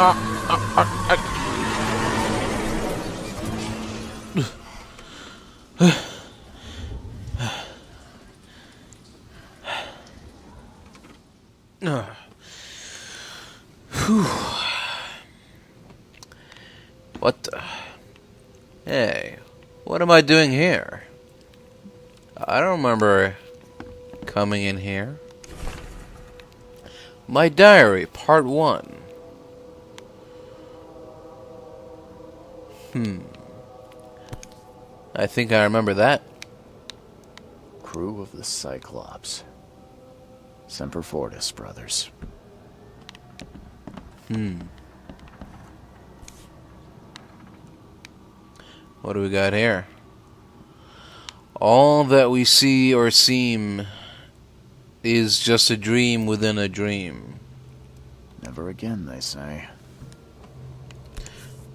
What the? Hey, what am I doing here? I don't remember coming in here. My diary, part 1. I think I remember that. Crew of the Cyclops. Semper Fortis, brothers. What do we got here? All that we see or seem is just a dream within a dream. Never again, they say.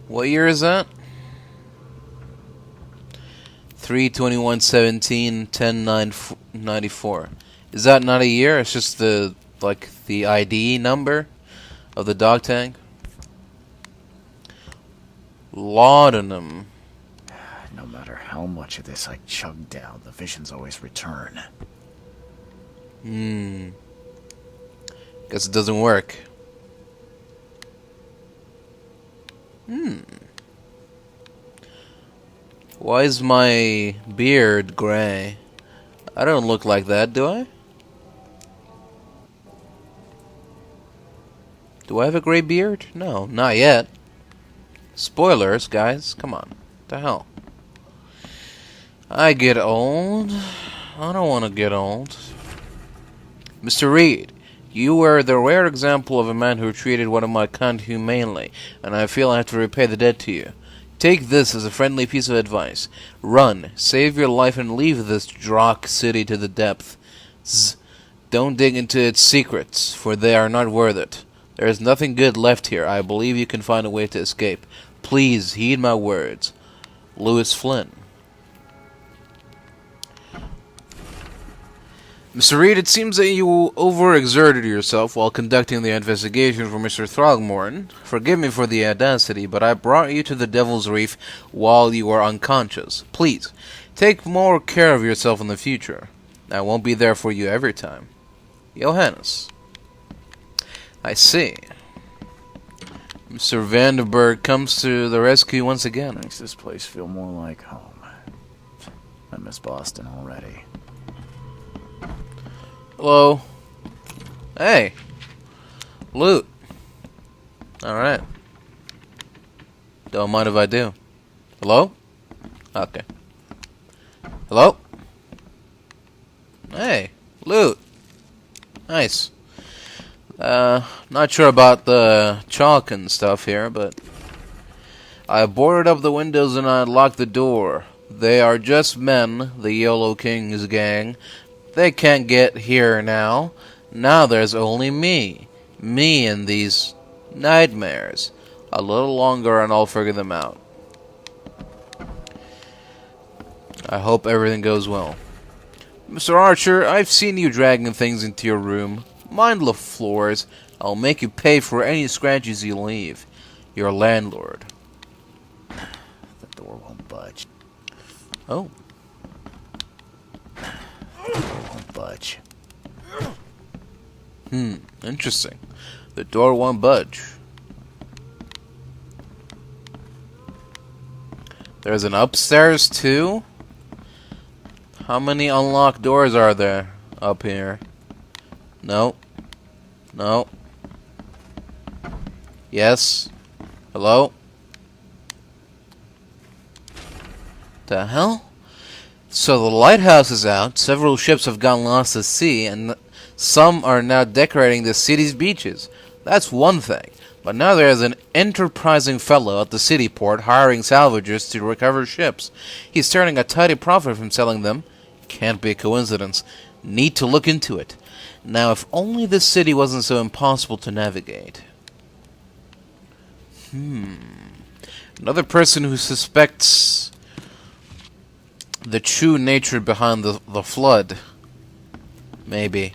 What year is that? 3/21/17, 10/9/94. Is that not a year? It's just the ID number of the dog tag. Laudanum. No matter how much of this I chug down, the visions always return. Guess it doesn't work. Why is my beard gray? I don't look like that, do I? Do I have a gray beard? No, not yet. Spoilers, guys. Come on. What the hell? I get old. I don't want to get old. Mr. Reed, you were the rare example of a man who treated one of my kind humanely, and I feel I have to repay the debt to you. Take this as a friendly piece of advice. Run, save your life, and leave this Drock city to the depths. Don't dig into its secrets, for they are not worth it. There is nothing good left here. I believe you can find a way to escape. Please heed my words. Lewis Flynn. Mr. Reed, it seems that you overexerted yourself while conducting the investigation for Mr. Throgmorton. Forgive me for the audacity, but I brought you to the Devil's Reef while you were unconscious. Please, take more care of yourself in the future. I won't be there for you every time. Johannes. I see. Mr. Vandenberg comes to the rescue once again. Makes this place feel more like home. I miss Boston already. Hello. Hey. Loot. Alright. Don't mind if I do. Hello? Okay. Hello? Hey. Loot. Nice. Not sure about the chalk and stuff here, but I boarded up the windows and I locked the door. They are just men, the Yellow King's gang. They can't get here now. Now there's only me. Me and these nightmares. A little longer and I'll figure them out. I hope everything goes well. Mr. Archer, I've seen you dragging things into your room. Mind the floors. I'll make you pay for any scratches you leave. Your landlord. The door won't budge. Oh. Won't budge. Interesting. The door won't budge. There's an upstairs too? How many unlocked doors are there up here? No. No. Yes. Hello? The hell? So the lighthouse is out, several ships have gone lost at sea, and some are now decorating the city's beaches. That's one thing. But now there is an enterprising fellow at the city port hiring salvagers to recover ships. He's turning a tidy profit from selling them. Can't be a coincidence. Need to look into it. Now, if only this city wasn't so impossible to navigate. Another person who suspects the true nature behind the flood. Maybe.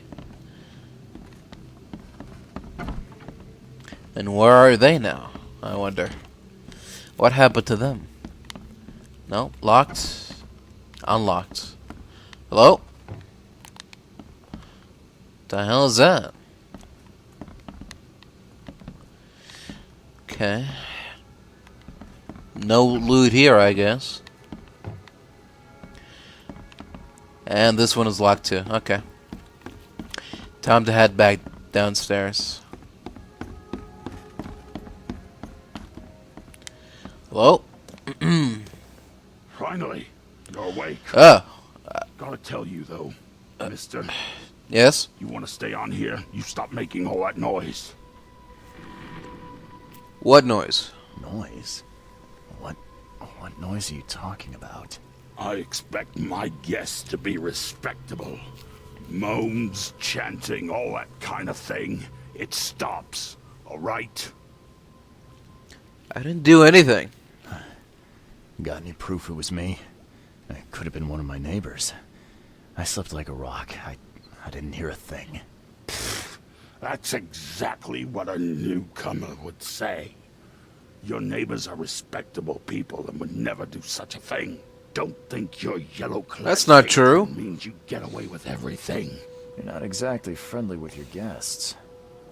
And where are they now, I wonder? What happened to them? No, locked. Unlocked. Hello? The hell is that? Okay. No loot here, I guess. And this one is locked too. Okay. Time to head back downstairs. Hello? Finally, you're awake. Oh. Gotta tell you though, mister, Yes? you want to stay on here? You stop making all that noise. What noise? Noise? What noise are you talking about? I expect my guests to be respectable. Moans, chanting, all that kind of thing. It stops, all right? I didn't do anything. Got any proof it was me? It could have been one of my neighbors. I slept like a rock. I didn't hear a thing. That's exactly what a newcomer would say. Your neighbors are respectable people and would never do such a thing. Don't think your yellow-clad That's not face true. means you get away with everything. You're not exactly friendly with your guests.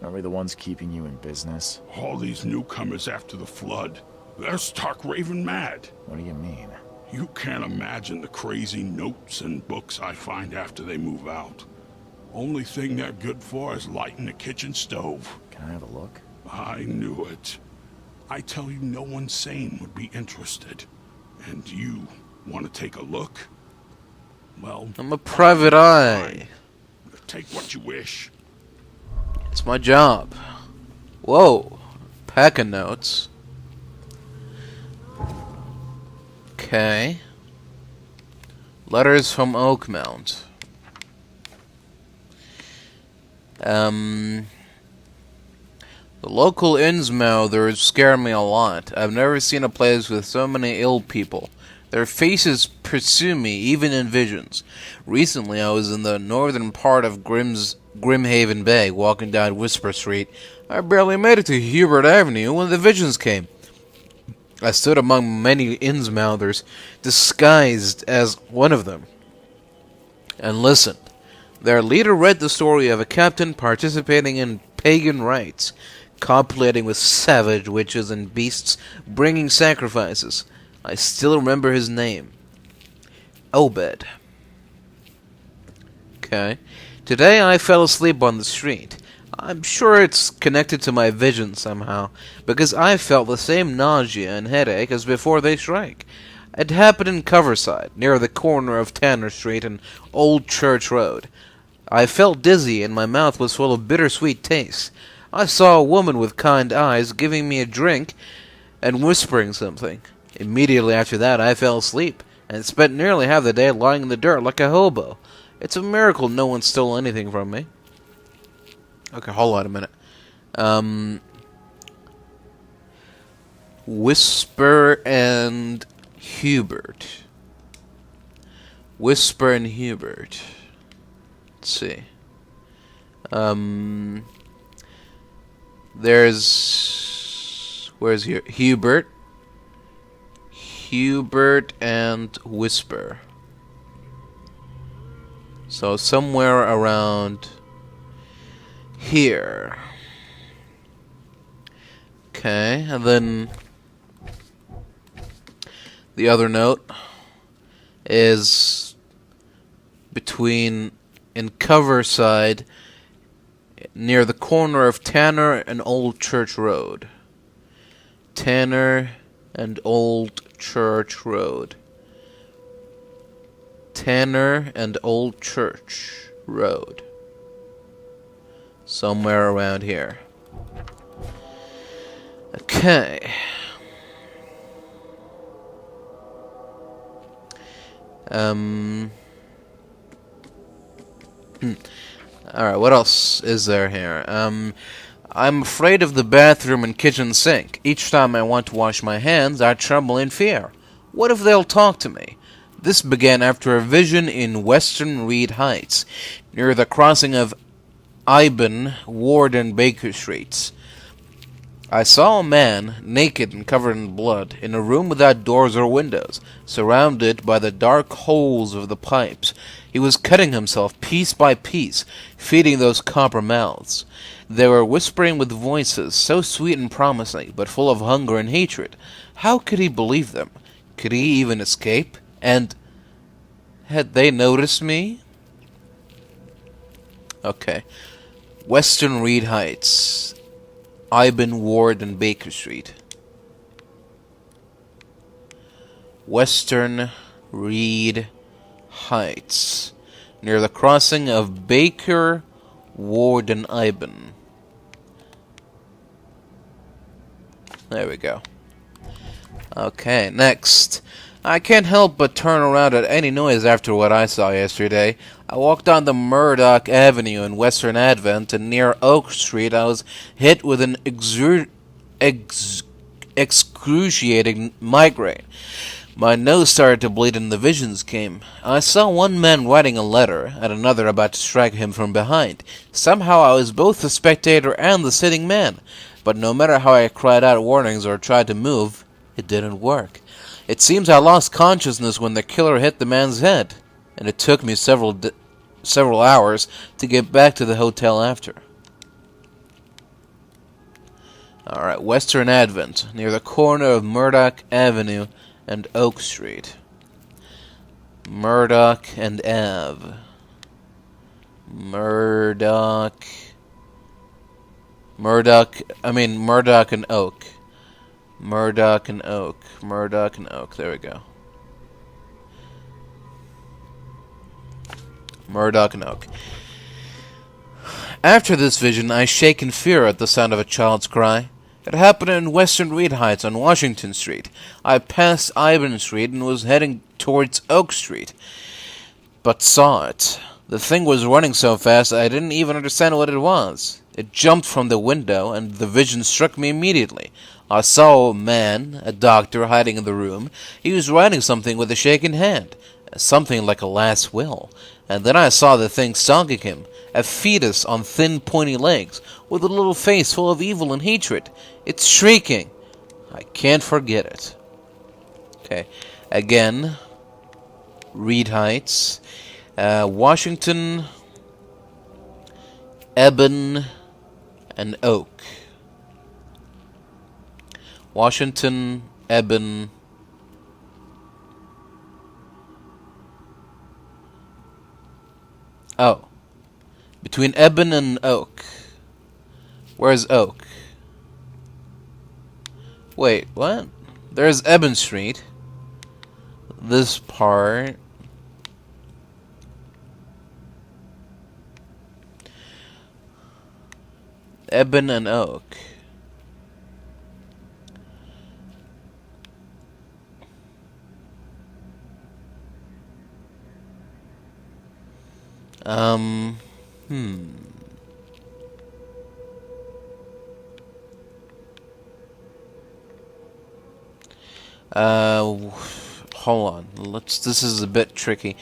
Are we the ones keeping you in business? All these newcomers after the flood, they're stark raving mad. What do you mean? You can't imagine the crazy notes and books I find after they move out. Only thing they're good for is lighting the kitchen stove. Can I have a look? I knew it. I tell you, no one sane would be interested. And you want to take a look? Well, I'm a private eye. take what you wish. It's my job. Whoa. Pack of notes. Okay. Letters from Oakmount. The local Innsmouthers scare me a lot. I've never seen a place with so many ill people. Their faces pursue me, even in visions. Recently, I was in the northern part of Grimhaven Bay, walking down Whisper Street. I barely made it to Hubert Avenue when the visions came. I stood among many Innsmouthers, disguised as one of them, and listened. Their leader read the story of a captain participating in pagan rites, copulating with savage witches and beasts, bringing sacrifices. I still remember his name. Obed. Okay. Today I fell asleep on the street. I'm sure it's connected to my vision somehow, because I felt the same nausea and headache as before they strike. It happened in Coverside, near the corner of Tanner Street and Old Church Road. I felt dizzy and my mouth was full of bittersweet taste. I saw a woman with kind eyes giving me a drink and whispering something. Immediately after that I fell asleep, and spent nearly half the day lying in the dirt like a hobo. It's a miracle no one stole anything from me. Okay, hold on a minute. Whisper and Hubert. Whisper and Hubert. Let's see. Where's Hubert? Hubert and Whisper. So somewhere around here. Okay, and then the other note is between in Coverside near the corner of Tanner and Old Church Road. Tanner and Old Church Road. Tanner and Old Church Road. Somewhere around here. Okay. Alright, what else is there here? I'm afraid of the bathroom and kitchen sink. Each time I want to wash my hands, I tremble in fear. What if they'll talk to me? This began after a vision in Western Reed Heights, near the crossing of Iben, Ward, and Baker Streets. I saw a man, naked and covered in blood, in a room without doors or windows, surrounded by the dark holes of the pipes. He was cutting himself piece by piece, feeding those copper mouths. They were whispering with voices so sweet and promising, but full of hunger and hatred. How could he believe them? Could he even escape? And had they noticed me? Okay. Western Reed Heights. Iben Ward and Baker Street. Western Reed Heights. Near the crossing of Baker, Ward, and Iben. There we go. Okay, next. I can't help but turn around at any noise after what I saw yesterday. I walked on the Murdoch Avenue in Western Advent, and near Oak Street I was hit with an excruciating migraine. My nose started to bleed and the visions came. I saw one man writing a letter, and another about to strike him from behind. Somehow I was both the spectator and the sitting man, but no matter how I cried out warnings or tried to move, it didn't work. It seems I lost consciousness when the killer hit the man's head, and it took me several hours to get back to the hotel after. Alright, Western Advent, near the corner of Murdoch Avenue and Oak Street. Murdoch and Ave. Murdoch and Oak. Murdoch and Oak. Murdoch and Oak. There we go. Murdoch and Oak. After this vision, I shake in fear at the sound of a child's cry. It happened in Western Reed Heights on Washington Street. I passed Iben Street and was heading towards Oak Street, but saw it. The thing was running so fast I didn't even understand what it was. It jumped from the window, and the vision struck me immediately. I saw a man, a doctor, hiding in the room. He was writing something with a shaking hand, something like a last will. And then I saw the thing stalking him, a fetus on thin, pointy legs, with a little face full of evil and hatred. It's shrieking. I can't forget it. Okay, again, Reed Heights, Washington, Eben, and Oak. Washington, Eben, oh, between Eben and Oak. Where's Oak? Wait, what? There's Eben Street. This part. Eben and Oak. Hold on. This is a bit tricky.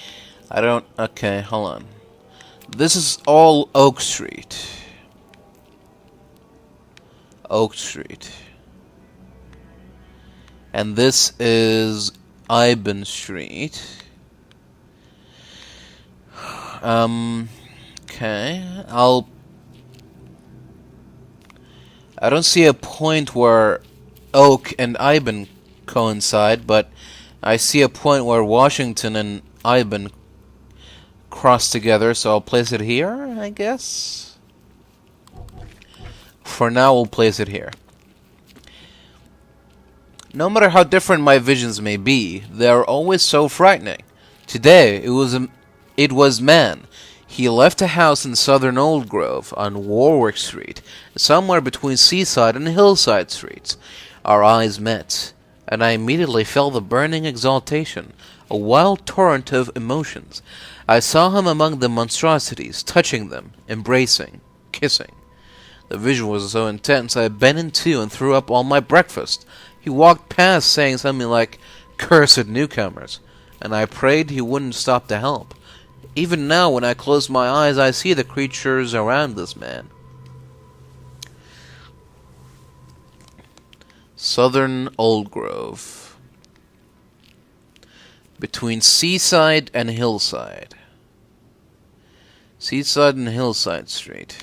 Okay, hold on. This is all Oak Street. Oak Street. And this is Iben Street. Okay, I don't see a point where Oak and Iben coincide, but I see a point where Washington and Iben cross together, so I'll place it here, I guess. For now, we'll place it here. No matter how different my visions may be, they are always so frightening. Today, it was man. He left a house in Southern Old Grove on Warwick Street, somewhere between Seaside and Hillside Streets. Our eyes met, and I immediately felt the burning exaltation, a wild torrent of emotions. I saw him among the monstrosities, touching them, embracing, kissing. The vision was so intense I bent in two and threw up all my breakfast. He walked past saying something like, "Cursed newcomers," and I prayed he wouldn't stop to help. Even now, when I close my eyes, I see the creatures around this man. Southern Old Grove. Between Seaside and Hillside. Seaside and Hillside Street.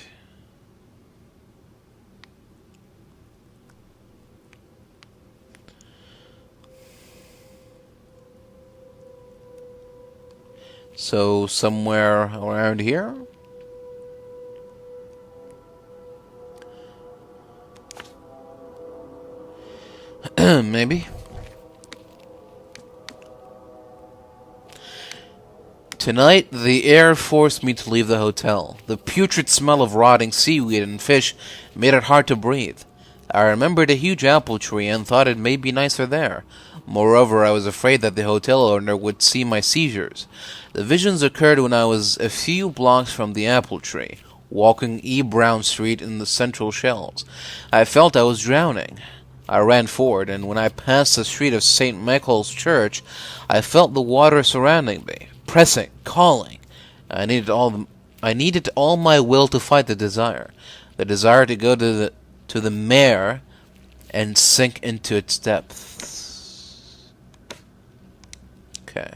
So, somewhere around here? Maybe. Tonight, the air forced me to leave the hotel. The putrid smell of rotting seaweed and fish made it hard to breathe. I remembered a huge apple tree and thought it may be nicer there. Moreover, I was afraid that the hotel owner would see my seizures. The visions occurred when I was a few blocks from the apple tree, walking E. Brown Street in the Central Shells. I felt I was drowning. I ran forward, and when I passed the street of St. Michael's Church, I felt the water surrounding me, pressing, calling. I needed all my will to fight the desire to go to the mare and sink into its depths. Okay.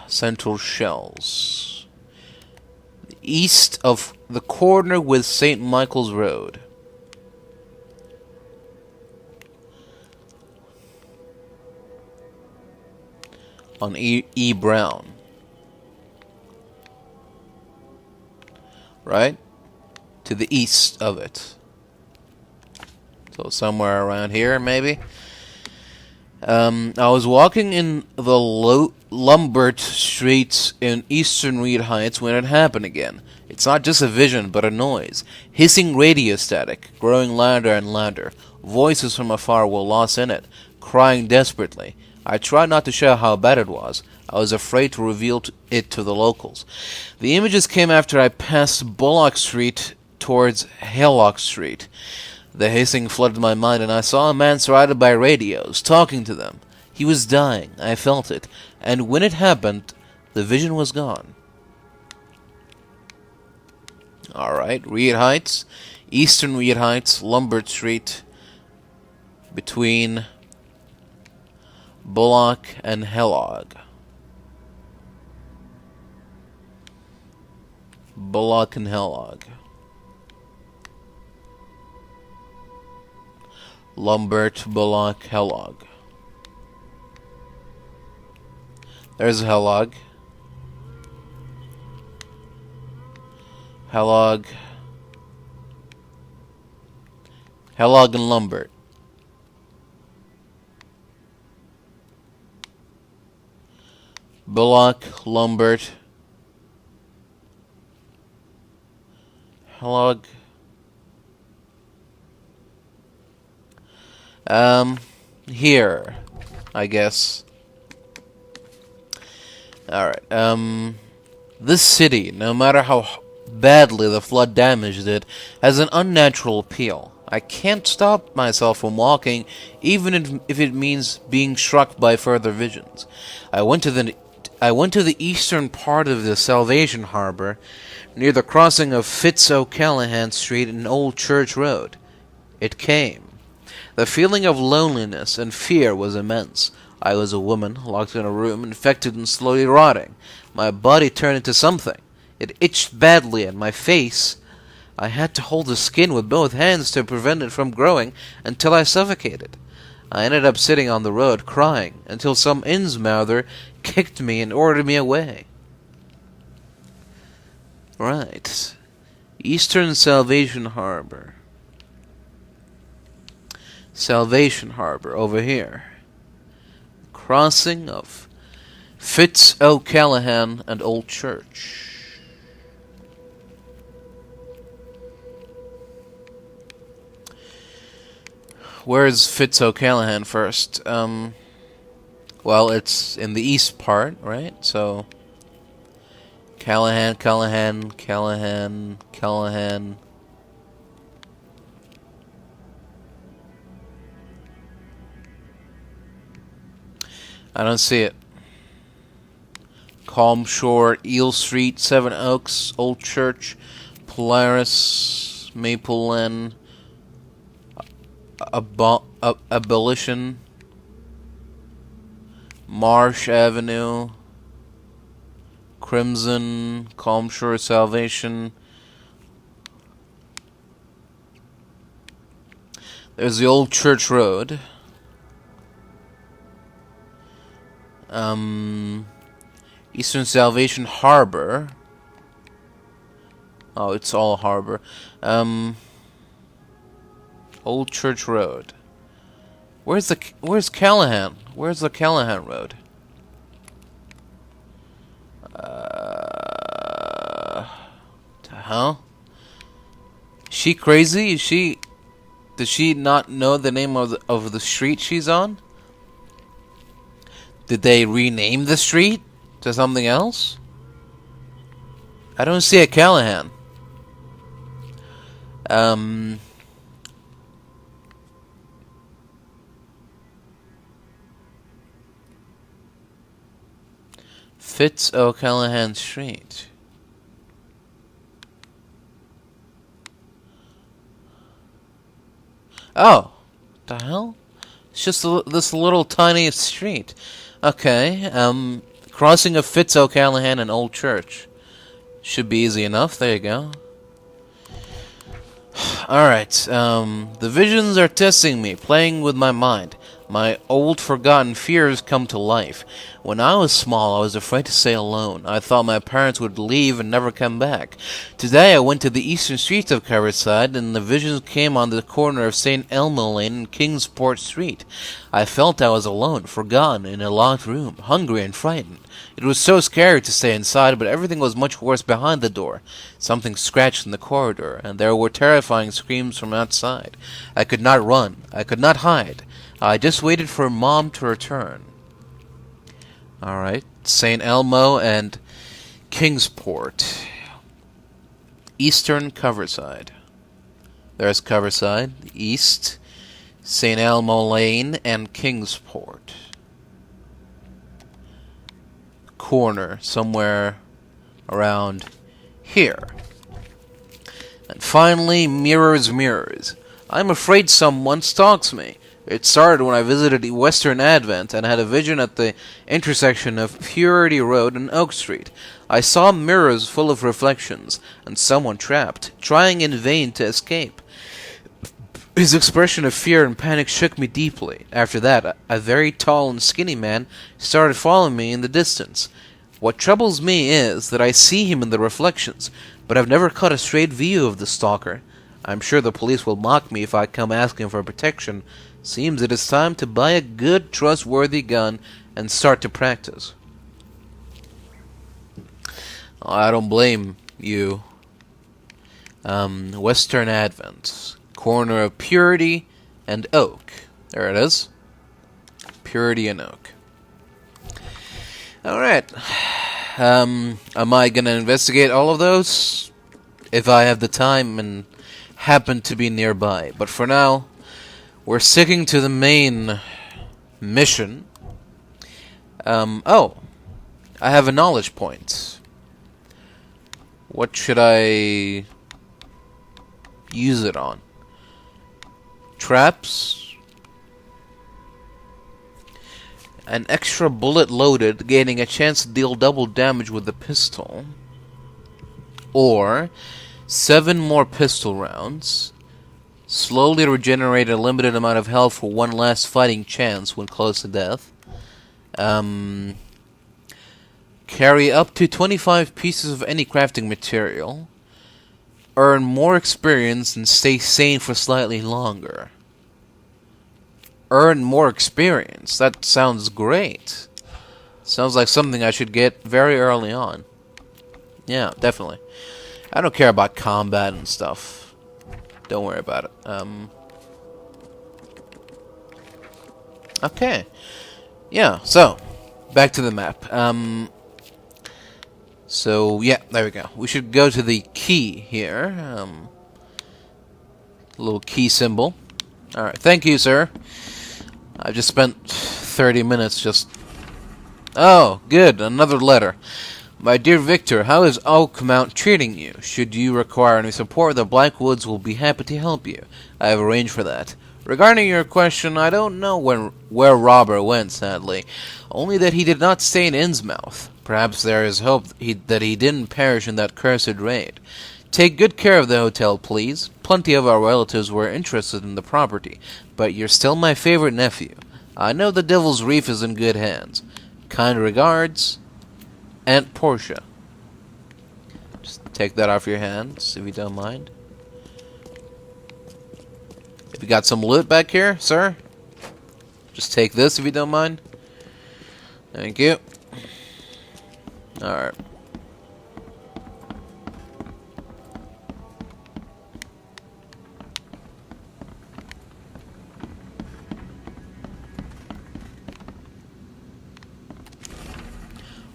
Central Shells. East of the corner with St. Michael's Road. On E. Brown. Right? To the east of it. So somewhere around here, maybe. I was walking in the Lombard streets in Eastern Reed Heights when it happened again. It's not just a vision, but a noise. Hissing radio static, growing louder and louder. Voices from afar were lost in it, crying desperately. I tried not to show how bad it was. I was afraid to reveal it to the locals. The images came after I passed Bullock Street towards Haylock Street. The hissing flooded my mind, and I saw a man surrounded by radios, talking to them. He was dying. I felt it. And when it happened, the vision was gone. Alright, Reed Heights. Eastern Reed Heights, Lombard Street. Between Bullock and Hellog. Bullock and Hellog. Lombard, Bullock, Hellog. There's Hellog. Hellog. Hellog and Lombard. Bullock, Lombard. Hellog. Here, I guess. Alright, this city, no matter how badly the flood damaged it, has an unnatural appeal. I can't stop myself from walking, even if it means being struck by further visions. I went to the eastern part of the Salvation Harbor, near the crossing of Fitz-O'Callahan Street and Old Church Road. It came. The feeling of loneliness and fear was immense. I was a woman, locked in a room, infected and slowly rotting. My body turned into something. It itched badly, and my face... I had to hold the skin with both hands to prevent it from growing until I suffocated. I ended up sitting on the road, crying, until some Innsmouther kicked me and ordered me away. Right. Eastern Salvation Harbor. Salvation Harbor, over here. Crossing of Fitz-O'Callahan and Old Church. Where's Fitz-O'Callahan first? Well, it's in the east part, right? So, Callahan. I don't see it. Calm Shore, Eel Street, Seven Oaks, Old Church, Polaris, Maple Inn, Abolition, Marsh Avenue, Crimson, Calm Shore, Salvation. There's the Old Church Road. Eastern Salvation Harbor. Oh, it's all harbor. Old Church Road. Where's Callahan? Where's the Callahan Road? The hell? Is she crazy? Does she not know the name of the street she's on? Did they rename the street to something else? I don't see a Callahan. Fitz O'Callahan Street. Oh, the hell? It's just this little tiny street. Okay, crossing of Fitz O'Callahan and Old Church. Should be easy enough. There you go. Alright, the visions are testing me, playing with my mind. My old forgotten fears come to life. When I was small, I was afraid to stay alone. I thought my parents would leave and never come back. Today I went to the eastern streets of Carriside, and the visions came on the corner of St. Elmo Lane and Kingsport Street. I felt I was alone, forgotten, in a locked room, hungry and frightened. It was so scary to stay inside, but everything was much worse behind the door. Something scratched in the corridor, and there were terrifying screams from outside. I could not run. I could not hide. I just waited for Mom to return. Alright, St. Elmo and Kingsport. Eastern Coverside. There's Coverside, East, St. Elmo Lane, and Kingsport. Corner, somewhere around here. And finally, Mirrors, Mirrors. I'm afraid someone stalks me. It started when I visited the Western Advent and had a vision at the intersection of Purity Road and Oak Street. I saw mirrors full of reflections, and someone trapped, trying in vain to escape. His expression of fear and panic shook me deeply. After that, a very tall and skinny man started following me in the distance. What troubles me is that I see him in the reflections, but I've never caught a straight view of the stalker. I'm sure the police will mock me if I come asking for protection. Seems it is time to buy a good, trustworthy gun and start to practice. I don't blame you. Western Advent. Corner of Purity and Oak. There it is. Purity and Oak. Alright. Am I gonna investigate all of those? If I have the time and happen to be nearby. But for now, we're sticking to the main mission. Oh. I have a knowledge point. What should I use it on? Traps. An extra bullet loaded, gaining a chance to deal double damage with the pistol. Or 7 more pistol rounds. Slowly regenerate a limited amount of health for one last fighting chance when close to death. Carry up to 25 pieces of any crafting material. Earn more experience and stay sane for slightly longer. Earn more experience. That sounds great. Sounds like something I should get very early on. Yeah, definitely. I don't care about combat and stuff. Don't worry about it. Okay. Yeah, so, back to the map. So, yeah, there we go. We should go to the key here. Little key symbol. Alright, thank you, sir. I just spent 30 minutes just... Oh, good, another letter. My dear Victor, how is Oakmount treating you? Should you require any support, the Blackwoods will be happy to help you. I have arranged for that. Regarding your question, I don't know where Robert went, sadly. Only that he did not stay in Innsmouth. Perhaps there is hope that he didn't perish in that cursed raid. Take good care of the hotel, please. Plenty of our relatives were interested in the property, but you're still my favorite nephew. I know the Devil's Reef is in good hands. Kind regards, Aunt Portia. Just take that off your hands, if you don't mind. If you got some loot back here, sir, just take this if you don't mind. Thank you. Alright.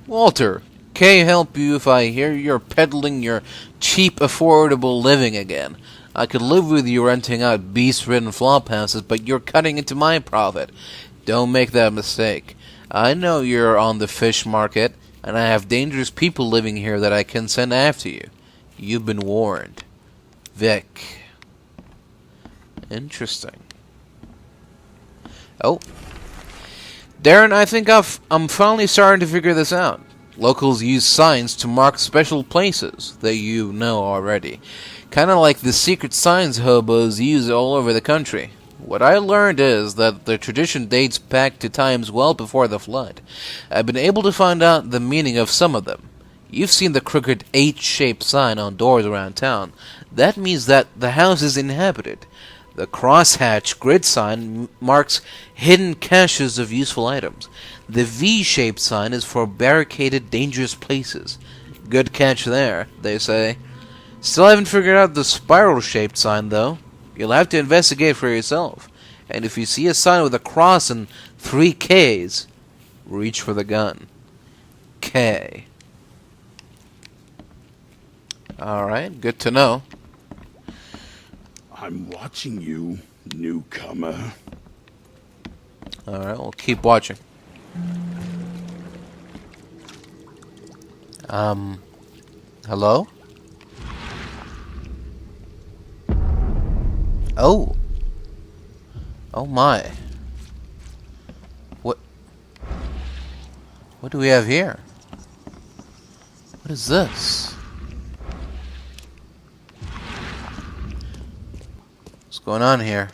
Walter, can I help you if I hear you're peddling your cheap, affordable living again? I could live with you renting out beast-ridden flophouses, but you're cutting into my profit. Don't make that mistake. I know you're on the fish market, and I have dangerous people living here that I can send after you. You've been warned. Vic. Interesting. Oh. Darren, I think I'm finally starting to figure this out. Locals use signs to mark special places that you know already. Kind of like the secret signs hobos use all over the country. What I learned is that the tradition dates back to times well before the flood. I've been able to find out the meaning of some of them. You've seen the crooked H-shaped sign on doors around town. That means that the house is inhabited. The crosshatch grid sign marks hidden caches of useful items. The V-shaped sign is for barricaded, dangerous places. Good catch there, they say. Still haven't figured out the spiral-shaped sign, though. You'll have to investigate for yourself. And if you see a sign with a cross and 3 Ks, reach for the gun. K. Alright, good to know. I'm watching you, newcomer. Alright, we'll keep watching. Hello? Oh. Oh my. What do we have here? What is this? What's going on here?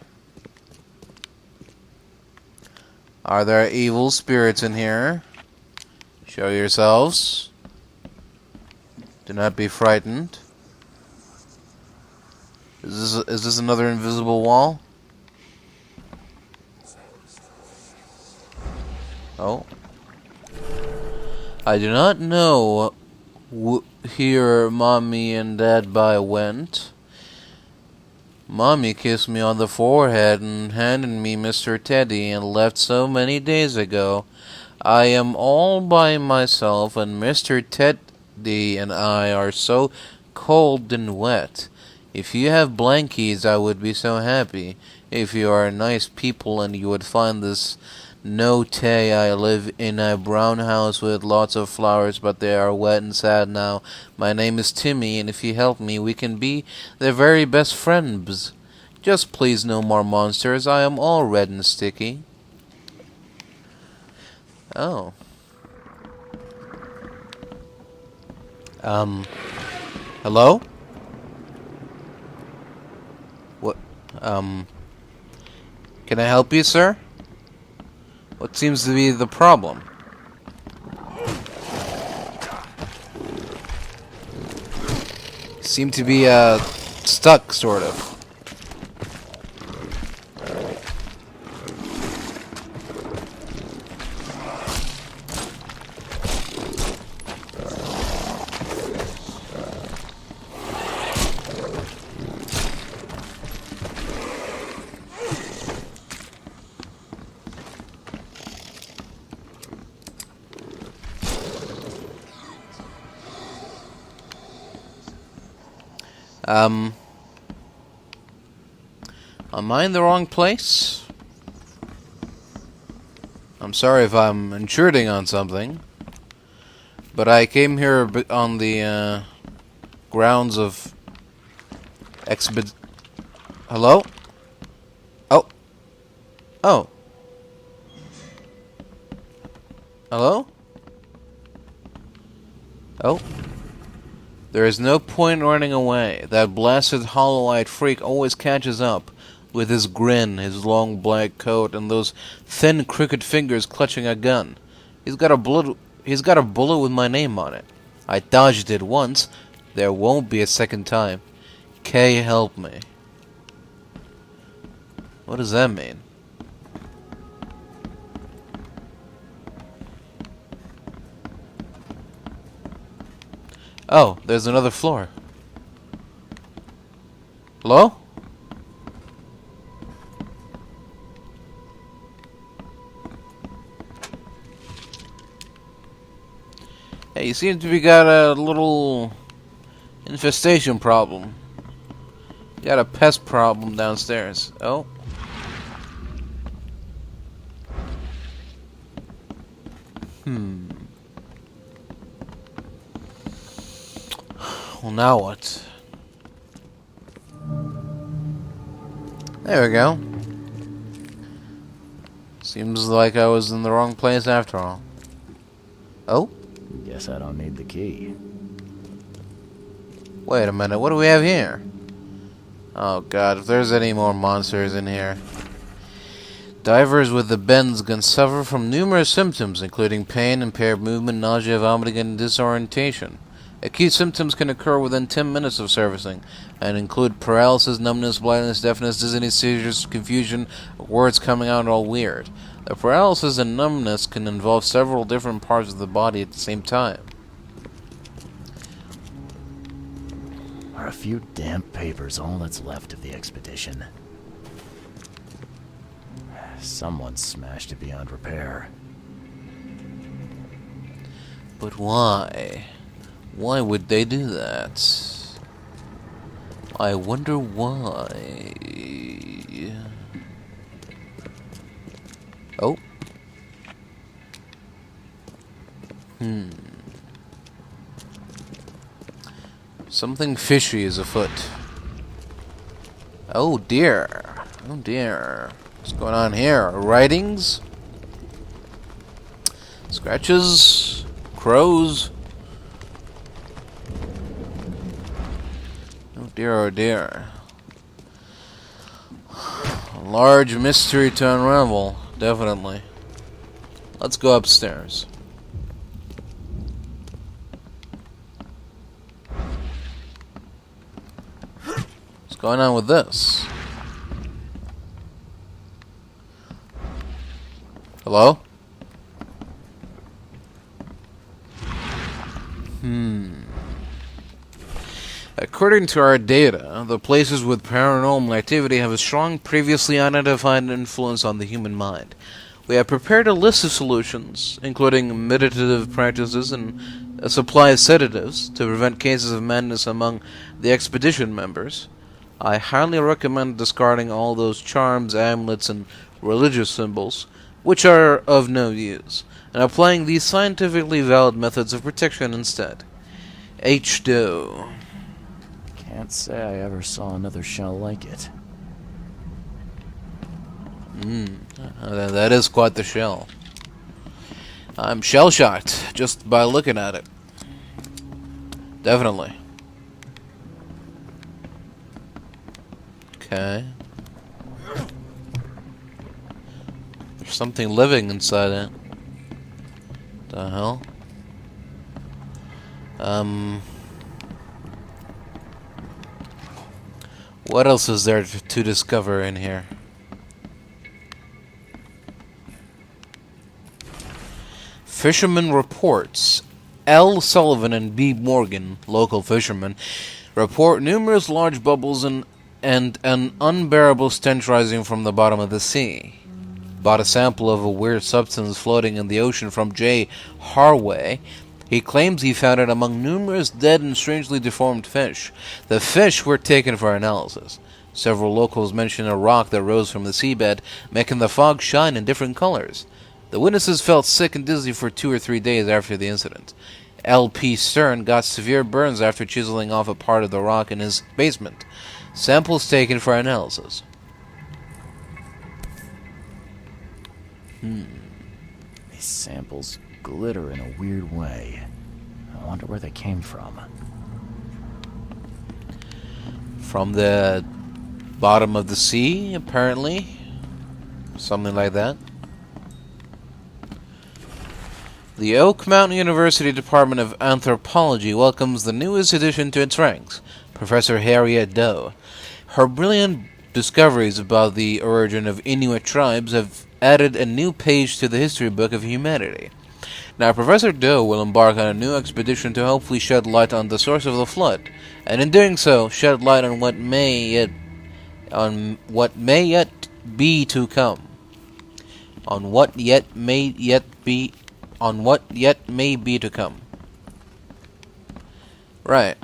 Are there evil spirits in here? Show yourselves. Do not be frightened. Is this another invisible wall? Oh. I do not know here Mommy and Dad went. Mommy kissed me on the forehead and handed me Mr. Teddy and left so many days ago. I am all by myself and Mr. Teddy and I are so cold and wet. If you have blankies, I would be so happy. If you are nice people and you would find this note, I live in a brown house with lots of flowers, but they are wet and sad now. My name is Timmy, and if you help me, we can be the very best friends. Just please no more monsters. I am all red and sticky. Oh. Hello? What, can I help you, sir? What seems to be the problem? Seem to be, stuck, sort of. Am I in the wrong place? I'm sorry if I'm intruding on something, but I came here on the grounds of Hello? Oh, Oh. Hello? Oh. There is no point in running away. That blasted hollow-eyed freak always catches up, with his grin, his long black coat, and those thin, crooked fingers clutching a gun. He's got a bullet with my name on it. I dodged it once. There won't be a second time. Kay, help me. What does that mean? Oh, there's another floor. Hello? Hey, you seem to be got a little infestation problem. You got a pest problem downstairs. Oh. Well, now what? There we go. Seems like I was in the wrong place after all. Oh? Guess I don't need the key. Wait a minute, what do we have here? Oh god, if there's any more monsters in here. Divers with the bends can suffer from numerous symptoms, including pain, impaired movement, nausea, vomiting, and disorientation. Acute symptoms can occur within 10 minutes of servicing, and include paralysis, numbness, blindness, deafness, dizziness, seizures, confusion, words coming out all weird. The paralysis and numbness can involve several different parts of the body at the same time. Are a few damp papers all that's left of the expedition? Someone smashed it beyond repair. But why? Why would they do that? I wonder why. Oh. Something fishy is afoot. Oh dear. Oh dear. What's going on here? Writings? Scratches? Crows? Oh dear, oh dear. A large mystery to unravel, definitely. Let's go upstairs. What's going on with this? Hello? According to our data, the places with paranormal activity have a strong previously unidentified influence on the human mind. We have prepared a list of solutions, including meditative practices and a supply of sedatives to prevent cases of madness among the expedition members. I highly recommend discarding all those charms, amulets, and religious symbols, which are of no use, and applying these scientifically valid methods of protection instead. H-Do. Can't say I ever saw another shell like it. That is quite the shell. I'm shell-shocked just by looking at it. Definitely. Okay. There's something living inside it. The hell? What else is there to discover in here? Fisherman reports. L. Sullivan and B. Morgan, local fishermen, report numerous large bubbles and an unbearable stench rising from the bottom of the sea. Bought a sample of a weird substance floating in the ocean from J. Harway. He claims he found it among numerous dead and strangely deformed fish. The fish were taken for analysis. Several locals mention a rock that rose from the seabed, making the fog shine in different colors. The witnesses felt sick and dizzy for 2 or 3 days after the incident. L.P. Stern got severe burns after chiseling off a part of the rock in his basement. Samples taken for analysis. These samples glitter in a weird way. I wonder where they came from. From the bottom of the sea, apparently. Something like that. The Oak Mountain University Department of Anthropology welcomes the newest addition to its ranks, Professor Harriet Doe. Her brilliant discoveries about the origin of Inuit tribes have added a new page to the history book of humanity. Now, Professor Doe will embark on a new expedition to hopefully shed light on the source of the flood, and in doing so, shed light on what may yet be to come. On what yet may be to come. Right.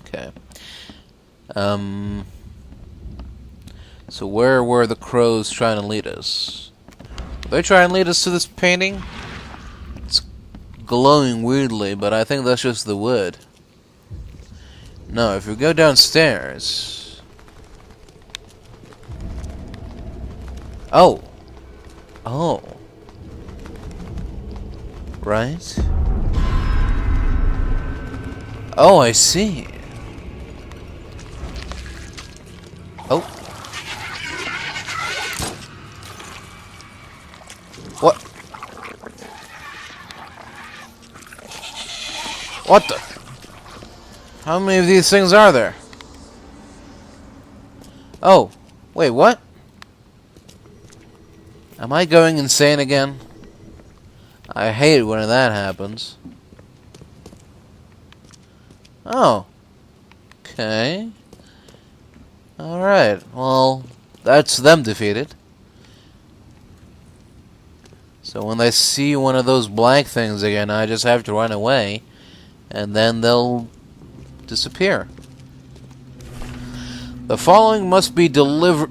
Okay. So where were the crows trying to lead us? Were they trying to lead us to this painting? It's glowing weirdly, but I think that's just the wood. No, if we go downstairs... Oh! Oh. Right? Oh, I see. Oh. What? What the? How many of these things are there? Oh. Wait, what? Am I going insane again? I hate it when that happens. Oh. Okay. Alright, well, that's them defeated. So when I see one of those blank things again, I just have to run away, and then they'll disappear. The following must be delivered...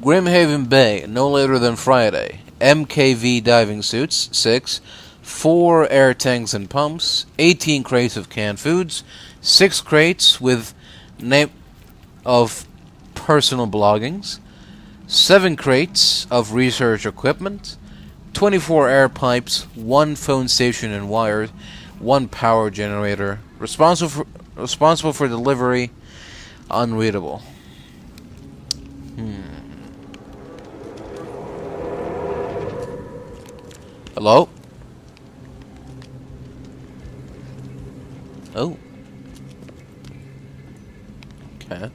Grimhaven Bay, no later than Friday. MKV diving suits, 6. 4 air tanks and pumps. 18 crates of canned foods. 6 crates with name of personal belongings. 7 crates of research equipment. 24 air pipes. 1 phone station and wires. 1 power generator. Responsible for delivery. Unreadable. Hello? Oh. Okay.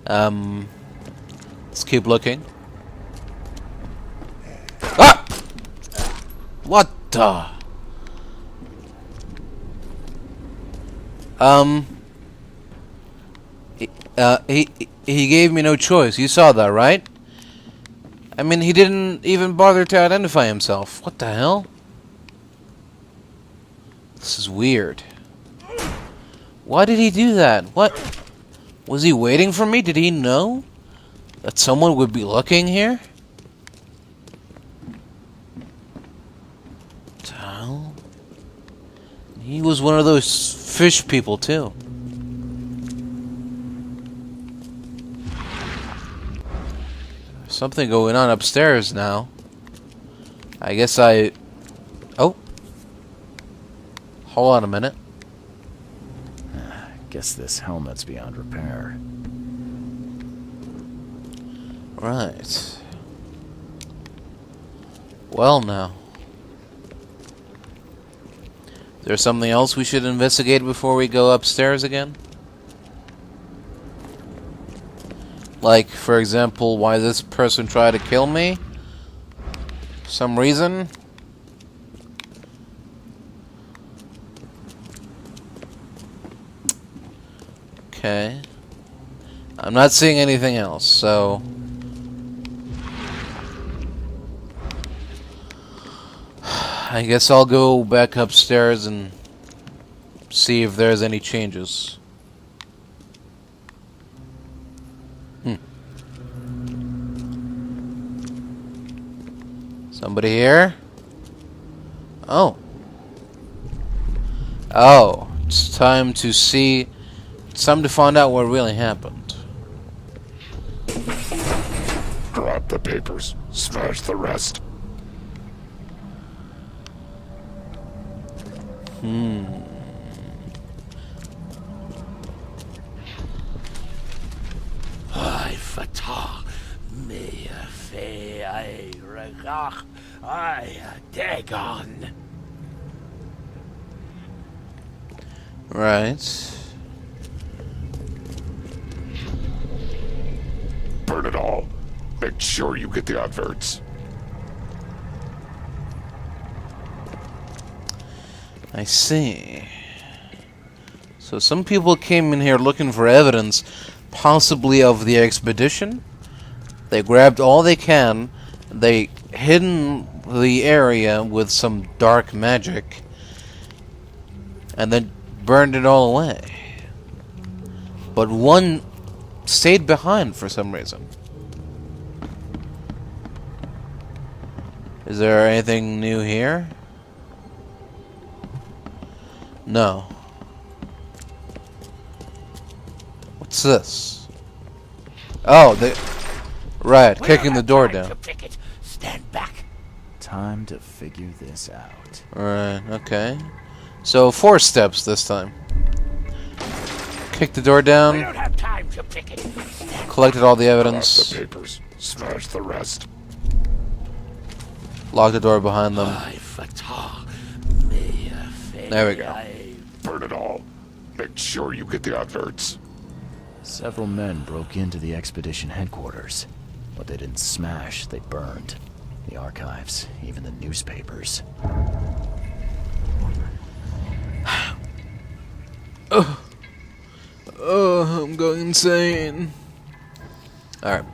Let's keep looking. Ah! What the? He gave me no choice. You saw that, right? I mean, he didn't even bother to identify himself. What the hell? This is weird. Why did he do that? What? Was he waiting for me? Did he know that someone would be looking here? What the hell? He was one of those fish people, too. Something going on upstairs now. I guess I... Oh. Hold on a minute. Guess this helmet's beyond repair. Right. Well, now. Is there something else we should investigate before we go upstairs again? Like, for example, why this person tried to kill me? Some reason? Okay. I'm not seeing anything else, so... I guess I'll go back upstairs and see if there's any changes. Somebody here? Oh. Oh. It's time to see... It's time to find out what really happened. the papers, smash the rest. I fatah me fe I regach I dagon. Right. Burn it all. Make sure you get the adverts. I see. So some people came in here looking for evidence, possibly of the expedition. They grabbed all they can. They hidden the area with some dark magic, and then burned it all away. But one stayed behind for some reason. Is there anything new here? No. What's this? Oh, right, kicking the door down. Stand back. Time to figure this out. Right, okay. So 4 steps this time. Kick the door We down, don't have time to pick it. collected all the Drop evidence, the papers, smash the rest. locked the door behind them. I fatah me fe There we go. Burn it all. Make sure you get the adverts. Several men broke into the expedition headquarters. What they didn't smash, they burned. The archives, even the newspapers. Oh, I'm going insane. Alright.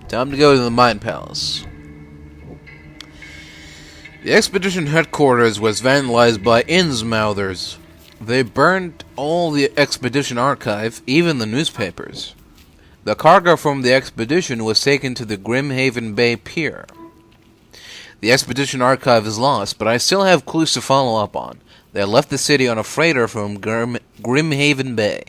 Time to go to the Mine Palace. The expedition headquarters was vandalized by Innsmouthers. They burned all the expedition archive, even the newspapers. The cargo from the expedition was taken to the Grimhaven Bay Pier. The expedition archive is lost, but I still have clues to follow up on. They left the city on a freighter from Grimhaven Bay.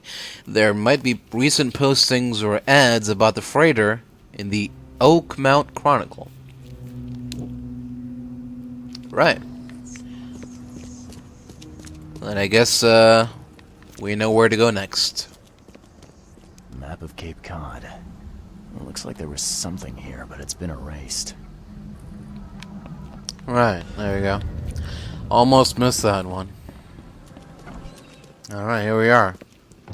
There might be recent postings or ads about the freighter in the Oakmount Chronicle. Right. Then I guess, we know where to go next. Map of Cape Cod. It looks like there was something here, but it's been erased. Right, there we go. Almost missed that one. Alright, here we are.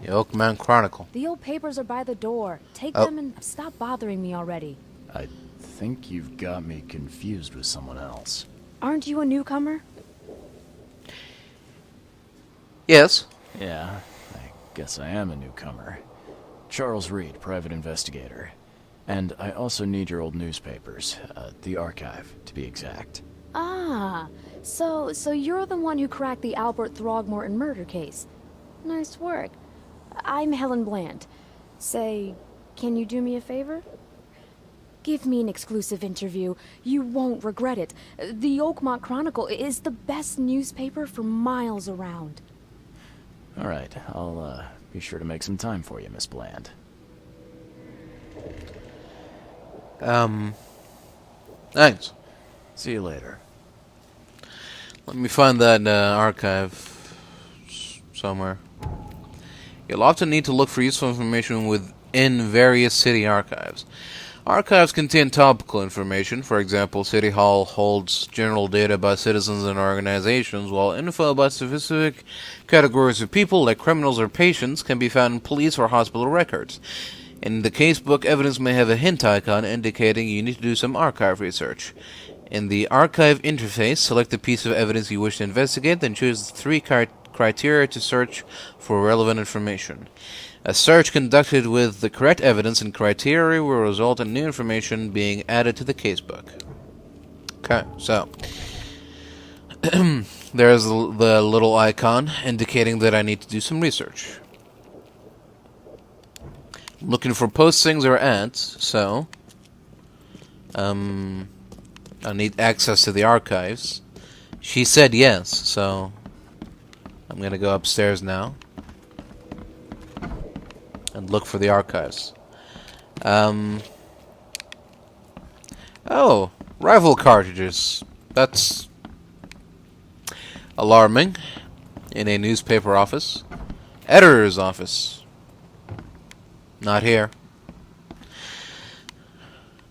The Oakmount Chronicle. The old papers are by the door. Take Oh. them and stop bothering me already. I think you've got me confused with someone else. Aren't you a newcomer? Yes. Yeah, I guess I am a newcomer. Charles Reed, private investigator. And I also need your old newspapers, the archive, to be exact. Ah, so you're the one who cracked the Albert Throgmorton murder case. Nice work. I'm Helen Bland. Say, can you do me a favor? Give me an exclusive interview. You won't regret it. The Oakmont Chronicle is the best newspaper for miles around. All right, I'll be sure to make some time for you, Miss Bland. Thanks. See you later. Let me find that archive somewhere. You'll often need to look for useful information within various city archives. Archives contain topical information. For example, City Hall holds general data about citizens and organizations, while info about specific categories of people, like criminals or patients, can be found in police or hospital records. In the casebook, evidence may have a hint icon indicating you need to do some archive research. In the archive interface, select the piece of evidence you wish to investigate, then choose the 3 criteria to search for relevant information. A search conducted with the correct evidence and criteria will result in new information being added to the casebook. Okay, so there's the little icon indicating that I need to do some research. I'm looking for postings or ads, so I need access to the archives. She said yes, so I'm gonna go upstairs now and look for the archives. Oh, rifle cartridges. That's alarming. In a newspaper office. Editor's office. Not here.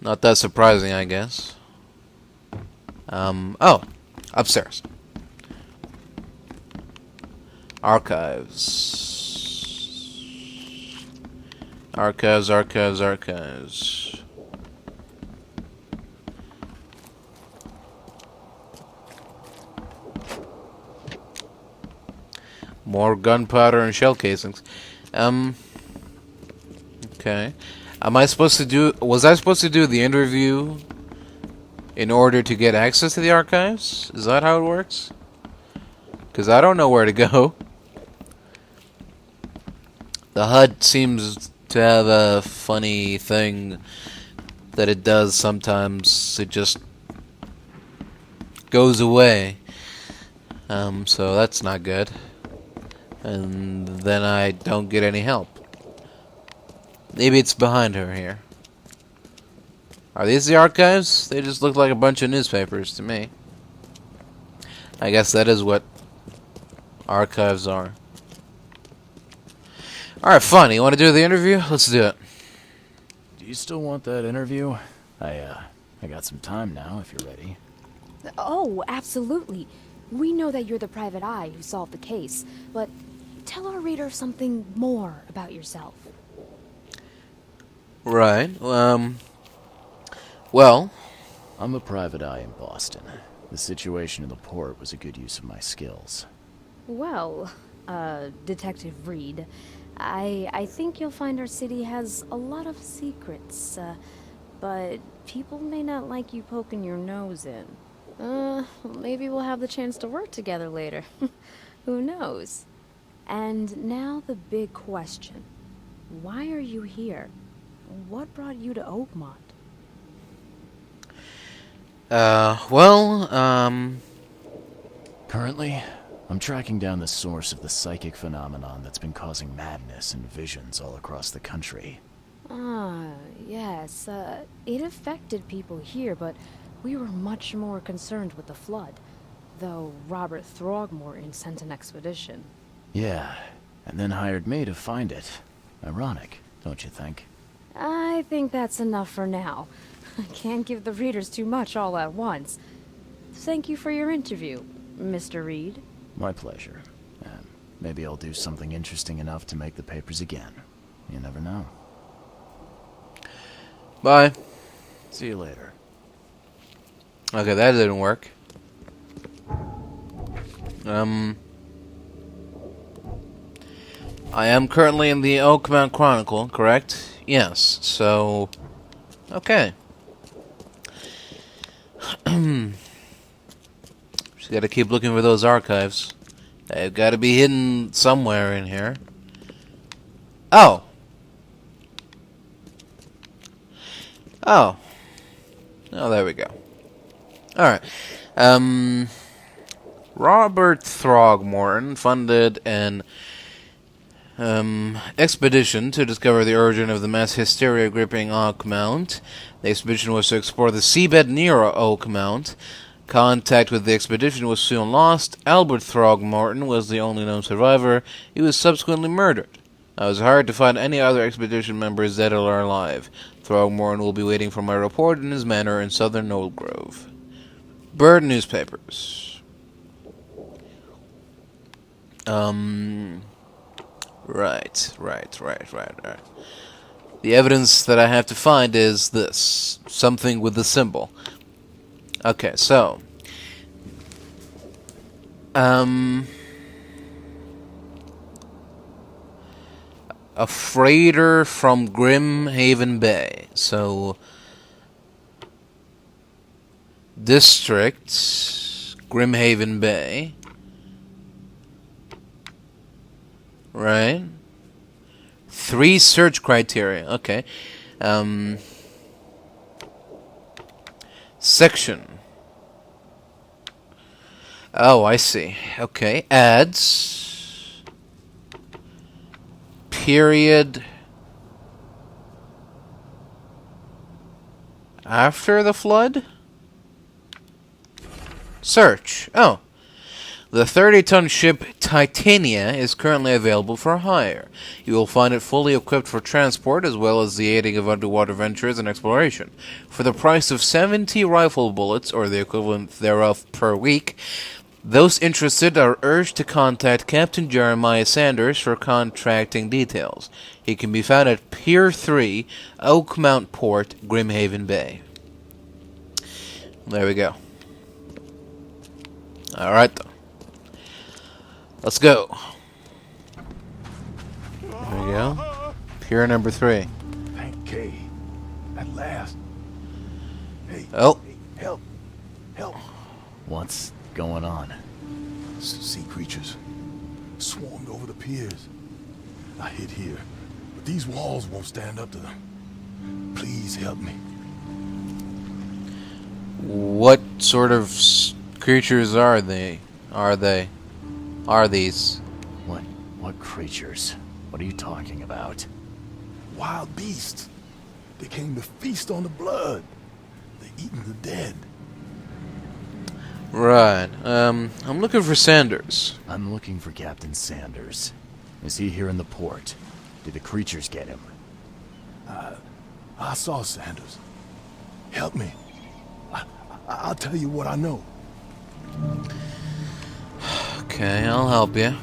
Not that surprising, I guess. Oh, upstairs. Archives. Archives. More gunpowder and shell casings. Okay. Was I supposed to do the interview in order to get access to the archives? Is that how it works? Because I don't know where to go. The HUD seems to have a funny thing that it does sometimes. It just goes away. So that's not good. And then I don't get any help. Maybe it's behind her here. Are these the archives? They just look like a bunch of newspapers to me. I guess that is what archives are. Alright, fine. You want to do the interview? Let's do it. Do you still want that interview? I got some time now, if you're ready. Oh, absolutely. We know that you're the private eye who solved the case, but tell our reader something more about yourself. Right. Well, I'm a private eye in Boston. The situation in the port was a good use of my skills. Well, Detective Reed, I think you'll find our city has a lot of secrets, but people may not like you poking your nose in. Maybe we'll have the chance to work together later. Who knows? And now the big question. Why are you here? What brought you to Oakmont? Currently, I'm tracking down the source of the psychic phenomenon that's been causing madness and visions all across the country. Ah, yes, it affected people here, but we were much more concerned with the flood. Though Robert Throgmorton sent an expedition. Yeah, and then hired me to find it. Ironic, don't you think? I think that's enough for now. I can't give the readers too much all at once. Thank you for your interview, Mr. Reed. My pleasure. Maybe I'll do something interesting enough to make the papers again. You never know. bye. See you later. Okay, that didn't work. I am currently in the Oakmont Chronicle, correct? Yes, so... Okay. Just gotta keep looking for those archives. They've gotta be hidden somewhere in here. Oh! Oh. Oh, there we go. Alright. Robert Throgmorton funded an expedition to discover the origin of the mass hysteria gripping Oakmont. The expedition was to explore the seabed near Oakmont. Contact with the expedition was soon lost. Albert Throgmorton was the only known survivor. He was subsequently murdered. It was hard to find any other expedition members dead or alive. Throgmorton will be waiting for my report in his manor in southern Old Grove. Bird newspapers. Right. The evidence that I have to find is this. Something with the symbol. Okay, so. A freighter from Grimhaven Bay. So. District. Grimhaven Bay. Right. 3 search criteria. Okay. Section. Oh, I see. Okay. Ads. Period. after the flood? Search. Oh. The 30-ton ship Titania is currently available for hire. You will find it fully equipped for transport as well as the aiding of underwater ventures and exploration. For the price of 70 rifle bullets, or the equivalent thereof per week, those interested are urged to contact Captain Jeremiah Sanders for contracting details. He can be found at Pier 3, Oakmount Port, Grimhaven Bay. There we go. Alright, though. Let's go. There we go. Pier number 3. Thank Kay. At last. Hey. Oh. Hey, help. Help. What's going on? Sea creatures swarmed over the piers. I hid here, but these walls won't stand up to them. Please help me. What sort of creatures are they? Are these? What creatures? What are you talking about? Wild beasts. They came to feast on the blood. They're eating the dead. Right. I'm looking for Sanders. I'm looking for Captain Sanders. Is he here in the port? Did the creatures get him? I saw Sanders. Help me. I'll tell you what I know. Okay, I'll help you.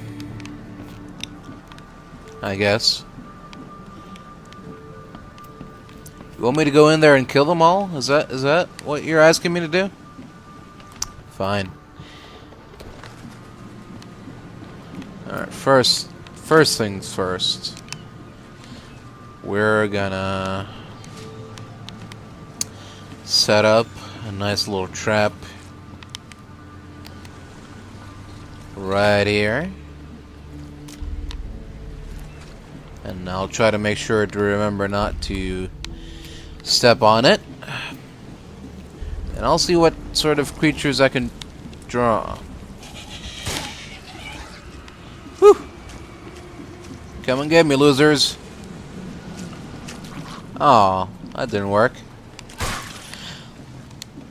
I guess. You want me to go in there and kill them all? Is that what you're asking me to do? Fine. Alright, first things first. We're gonna set up a nice little trap right here. And I'll try to make sure to remember not to step on it. And I'll see what sort of creatures I can draw. Whew! Come and get me, losers. Oh, that didn't work.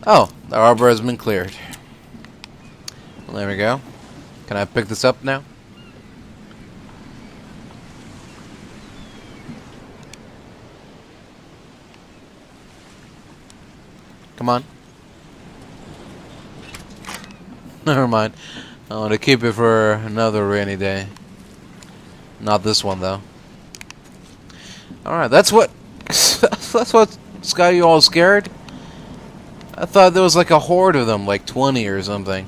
Oh, the harbor has been cleared. Well, there we go. Can I pick this up now? Come on. Never mind. I want to keep it for another rainy day. Not this one, though. Alright, that's what... that's what's got you all scared? I thought there was like a horde of them, like 20 or something.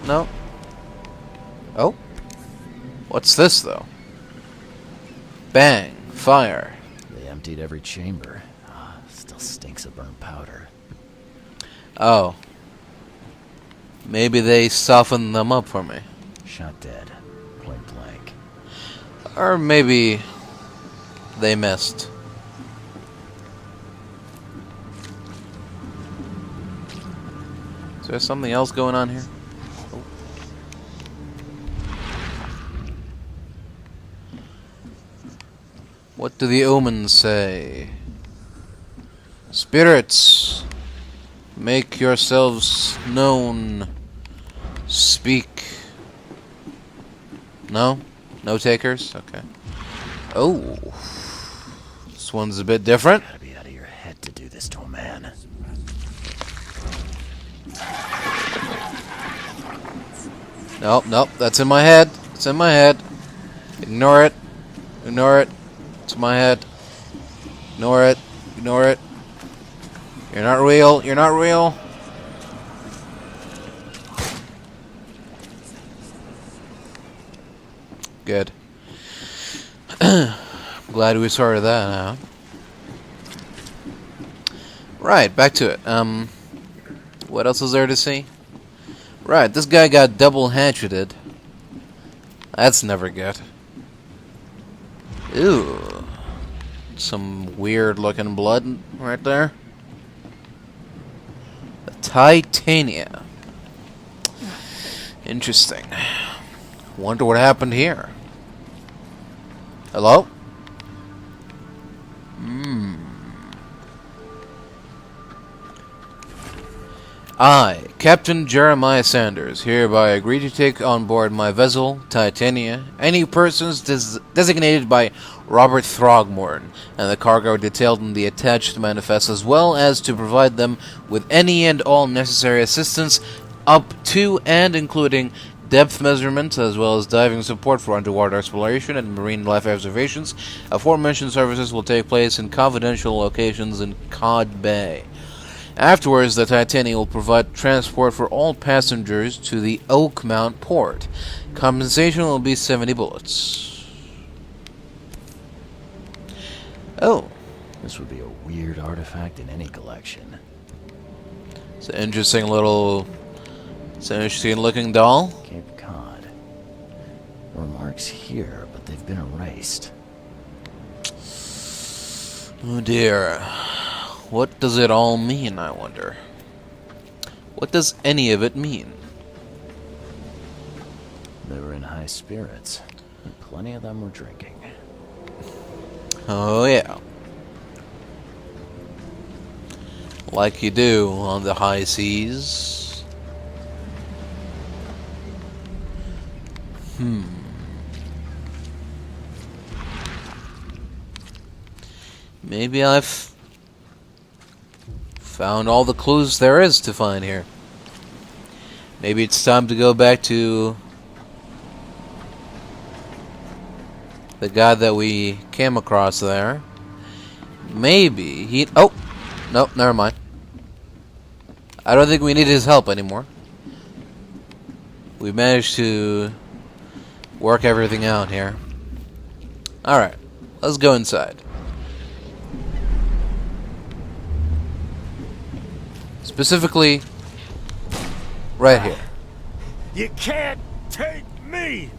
No? Oh? What's this, though? Bang. Fire. They emptied every chamber. Still stinks of burnt powder. Oh. Maybe they softened them up for me. Shot dead. Point blank. Or maybe they missed. Is there something else going on here? Oh. What do the omens say? Spirits, make yourselves known. Speak. No? No takers? Okay. Oh. This one's a bit different. Gotta be out of your head to do this to a man. Nope, nope, that's in my head. It's in my head. Ignore it. Ignore it. It's in my head. Ignore it. Ignore it. You're not real. You're not real. Good. Glad we sorted that out. Right, back to it. What else is there to see? Right, this guy got double hatcheted. That's never good. Ew. Some weird looking blood right there. The Titania. Interesting. Wonder what happened here. Hello? I, Captain Jeremiah Sanders, hereby agree to take on board my vessel, Titania, any persons designated by Robert Throgmorton, and the cargo detailed in the attached manifest, as well as to provide them with any and all necessary assistance up to and including depth measurements, as well as diving support for underwater exploration and marine life observations. Aforementioned services will take place in confidential locations in Cod Bay. Afterwards, the Titania will provide transport for all passengers to the Oakmount port. Compensation will be 70 bullets. Oh. This would be a weird artifact in any collection. It's an interesting little... It's an interesting looking doll. Cape Cod. There are marks here, but they've been erased. Oh dear. What does it all mean, I wonder? What does any of it mean? They were in high spirits, and plenty of them were drinking. Oh yeah. Like you do on the high seas. Maybe I've found all the clues there is to find here. Maybe it's time to go back to the guy that we came across there. Maybe he... Oh! Nope, never mind. I don't think we need his help anymore. We managed to work everything out here. Alright, let's go inside. Specifically, right here. You can't take me!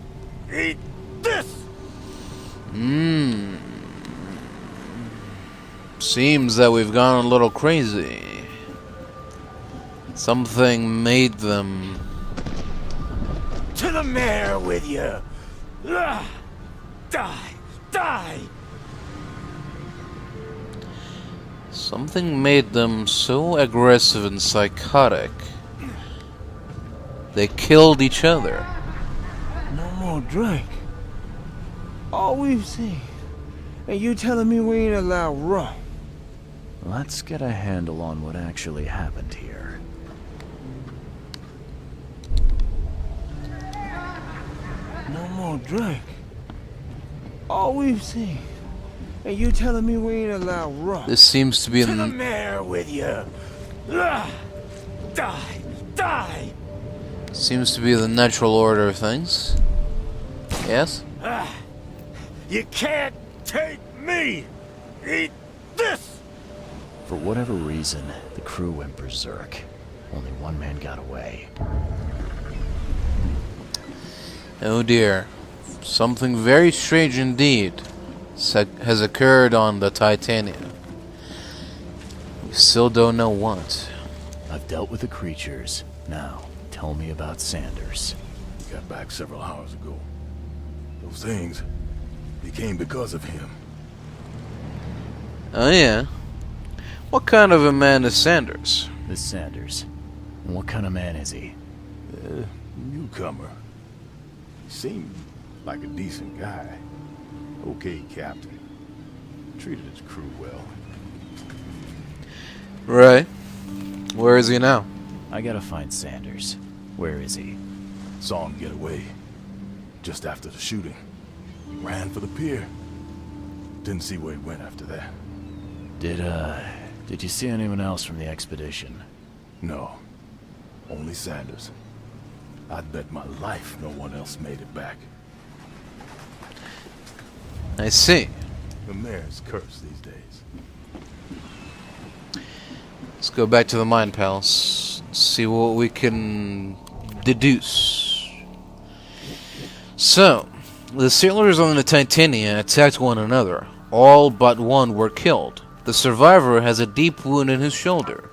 Eat this! Seems that we've gone a little crazy. Something made them... To the mare with you! Die! Die! Something made them so aggressive and psychotic. They killed each other. No more drink. All we've seen. And you telling me we ain't allowed rum? Let's get a handle on what actually happened here. No more drink. All we've seen. And you telling me we ain't allowed rum? This seems to be To the in... mare with you! Die! Seems to be the natural order of things. Yes? You can't take me! Eat this! For whatever reason, the crew went berserk. Only one man got away. Oh dear. Something very strange indeed has occurred on the Titania. We still don't know what. I've dealt with the creatures. Now, tell me about Sanders. He got back several hours ago. Those things, they came because of him. Oh yeah. What kind of a man is Sanders? This Sanders. And what kind of man is he? Newcomer. Seemed like a decent guy. Okay, Captain. Treated his crew well. Right. Where is he now? I gotta find Sanders. Where is he? Saw him get away. Just after the shooting. He ran for the pier. Didn't see where he went after that. Did you see anyone else from the expedition? No. Only Sanders. I'd bet my life no one else made it back. I see. The mayor's cursed these days. Let's go back to the mine palace. See what we can deduce. So, the sailors on the Titania attacked one another. All but one were killed. The survivor has a deep wound in his shoulder.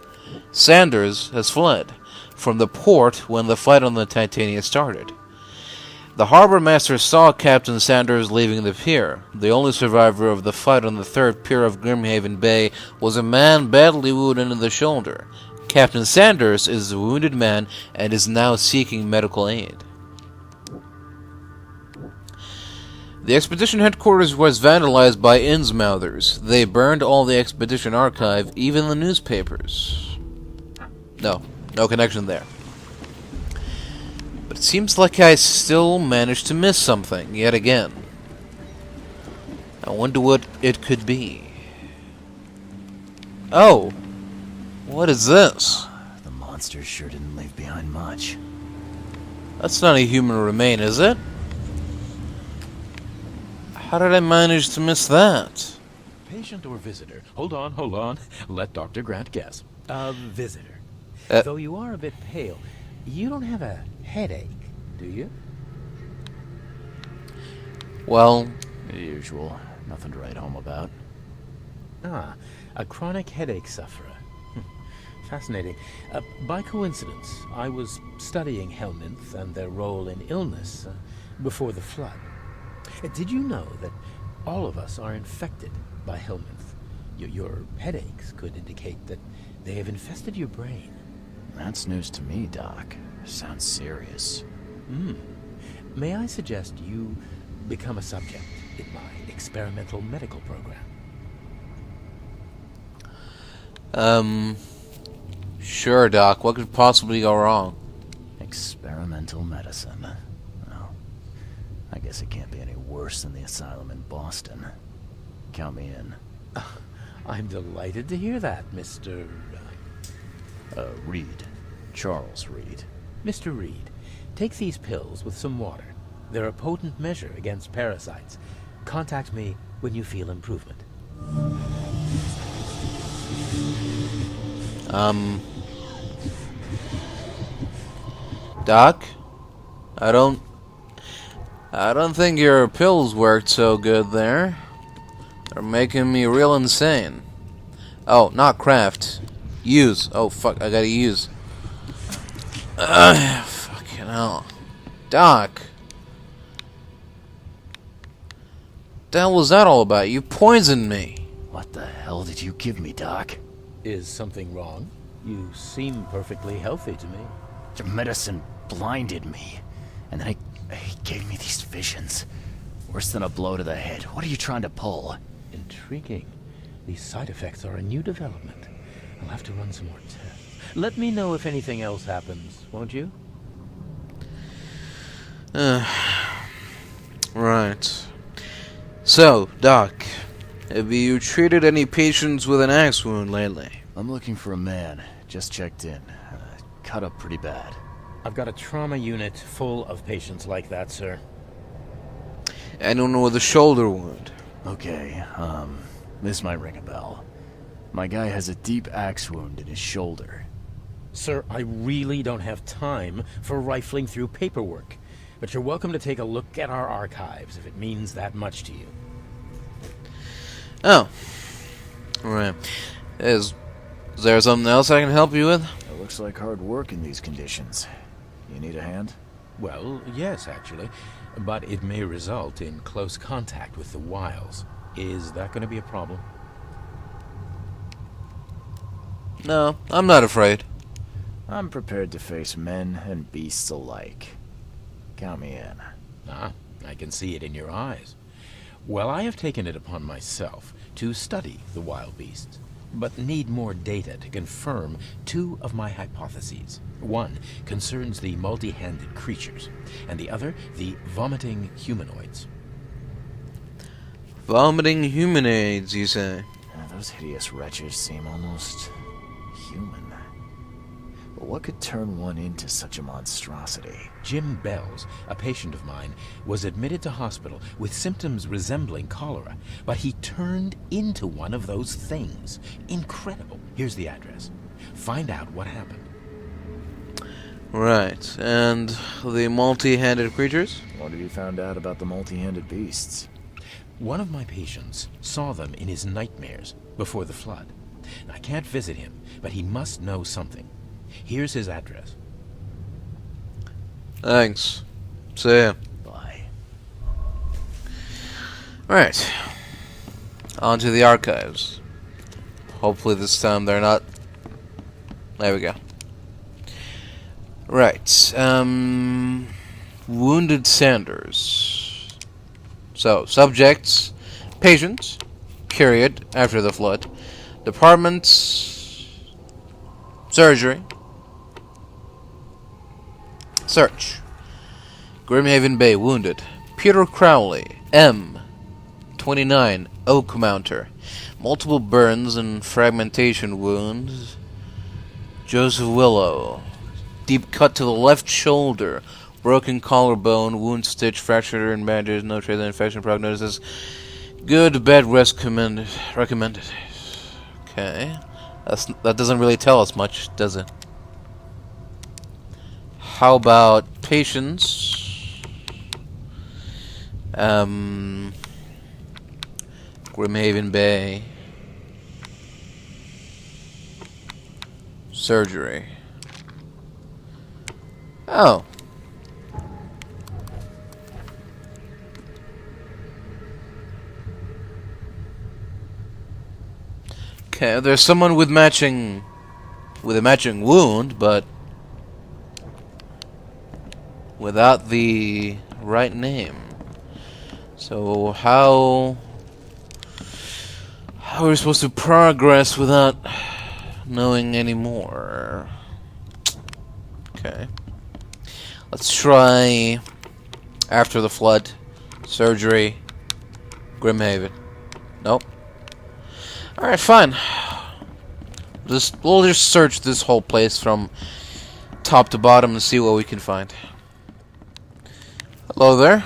Sanders has fled from the port when the fight on the Titania started. The harbor master saw Captain Sanders leaving the pier. The only survivor of the fight on the third pier of Grimhaven Bay was a man badly wounded in the shoulder. Captain Sanders is a wounded man and is now seeking medical aid. The expedition headquarters was vandalized by Innsmouthers. They burned all the expedition archive, even the newspapers. No connection there. But it seems like I still managed to miss something, yet again. I wonder what it could be. Oh! What is this? The monster sure didn't leave behind much. That's not a human remain, is it? How did I manage to miss that? Patient or visitor? Hold on. Let Dr. Grant guess. A visitor. Uh, Though you are a bit pale, you don't have a headache, do you? Well, The usual. Nothing to write home about. Ah, a chronic headache sufferer. Fascinating. By coincidence, I was studying Helminth and their role in illness before the flood. Did you know that all of us are infected by Helminth? Your headaches could indicate that they have infested your brain. That's news to me, Doc. Sounds serious. May I suggest you become a subject in my experimental medical program? Sure, Doc. What could possibly go wrong? Experimental medicine. Well, I guess it can't be any worse than the asylum in Boston. Count me in. I'm delighted to hear that, Mr. Reed. Charles Reed. Mr. Reed. Take these pills with some water. They're a potent measure against parasites. Contact me when you feel improvement. Doc? I don't think your pills worked so good there. They're making me real insane. Oh, not craft. Use. Oh, fuck, I gotta use. Fucking hell. Doc. The hell was that all about? You poisoned me. What the hell did you give me, Doc? Is something wrong? You seem perfectly healthy to me. Your medicine blinded me. And then he gave me these visions. Worse than a blow to the head. What are you trying to pull? Intriguing. These side effects are a new development. I'll have to run some more tests. Let me know if anything else happens, won't you? Right. So, Doc, have you treated any patients with an axe wound lately? I'm looking for a man. Just checked in. Cut up pretty bad. I've got a trauma unit full of patients like that, sir. Anyone with a shoulder wound? Okay, this might ring a bell. My guy has a deep axe wound in his shoulder. Sir, I really don't have time for rifling through paperwork. But you're welcome to take a look at our archives if it means that much to you. Oh. Right. Is there something else I can help you with? It looks like hard work in these conditions. You need a hand? Well, yes, actually. But it may result in close contact with the Wiles. Is that going to be a problem? No, I'm not afraid. I'm prepared to face men and beasts alike. Count me in. Ah, I can see it in your eyes. Well, I have taken it upon myself to study the wild beasts, but need more data to confirm two of my hypotheses. One concerns the multi-handed creatures, and the other the vomiting humanoids. Vomiting humanoids, you say? Those hideous wretches seem almost human. But what could turn one into such a monstrosity? Jim Bells, a patient of mine, was admitted to hospital with symptoms resembling cholera, but he turned into one of those things. Incredible. Here's the address. Find out what happened. Right. And the multi-handed creatures? What have you found out about the multi-handed beasts? One of my patients saw them in his nightmares before the flood. I can't visit him, but he must know something. Here's his address. Thanks. See ya. Bye. Right. On to the archives. Hopefully this time they're not There we go. Right. Wounded Sanders. So, subjects, patients, period, after the flood. Departments, surgery, search. Grimhaven Bay, wounded. Peter Crowley, M. 29, Oak Mounter. Multiple burns and fragmentation wounds. Joseph Willow. Deep cut to the left shoulder. Broken collarbone, wound stitch, fracture and bandages, no trace of infection prognosis. Good bed rest recommended. Okay. That doesn't really tell us much, does it? How about patients? Grimhaven Bay. Surgery. Oh. Okay, there's someone with a matching wound, but without the right name. So how are we supposed to progress without knowing any more? Okay. Let's try after the flood, surgery, Grimhaven. Nope. Alright, fine. We'll just search this whole place from top to bottom and see what we can find. Hello there.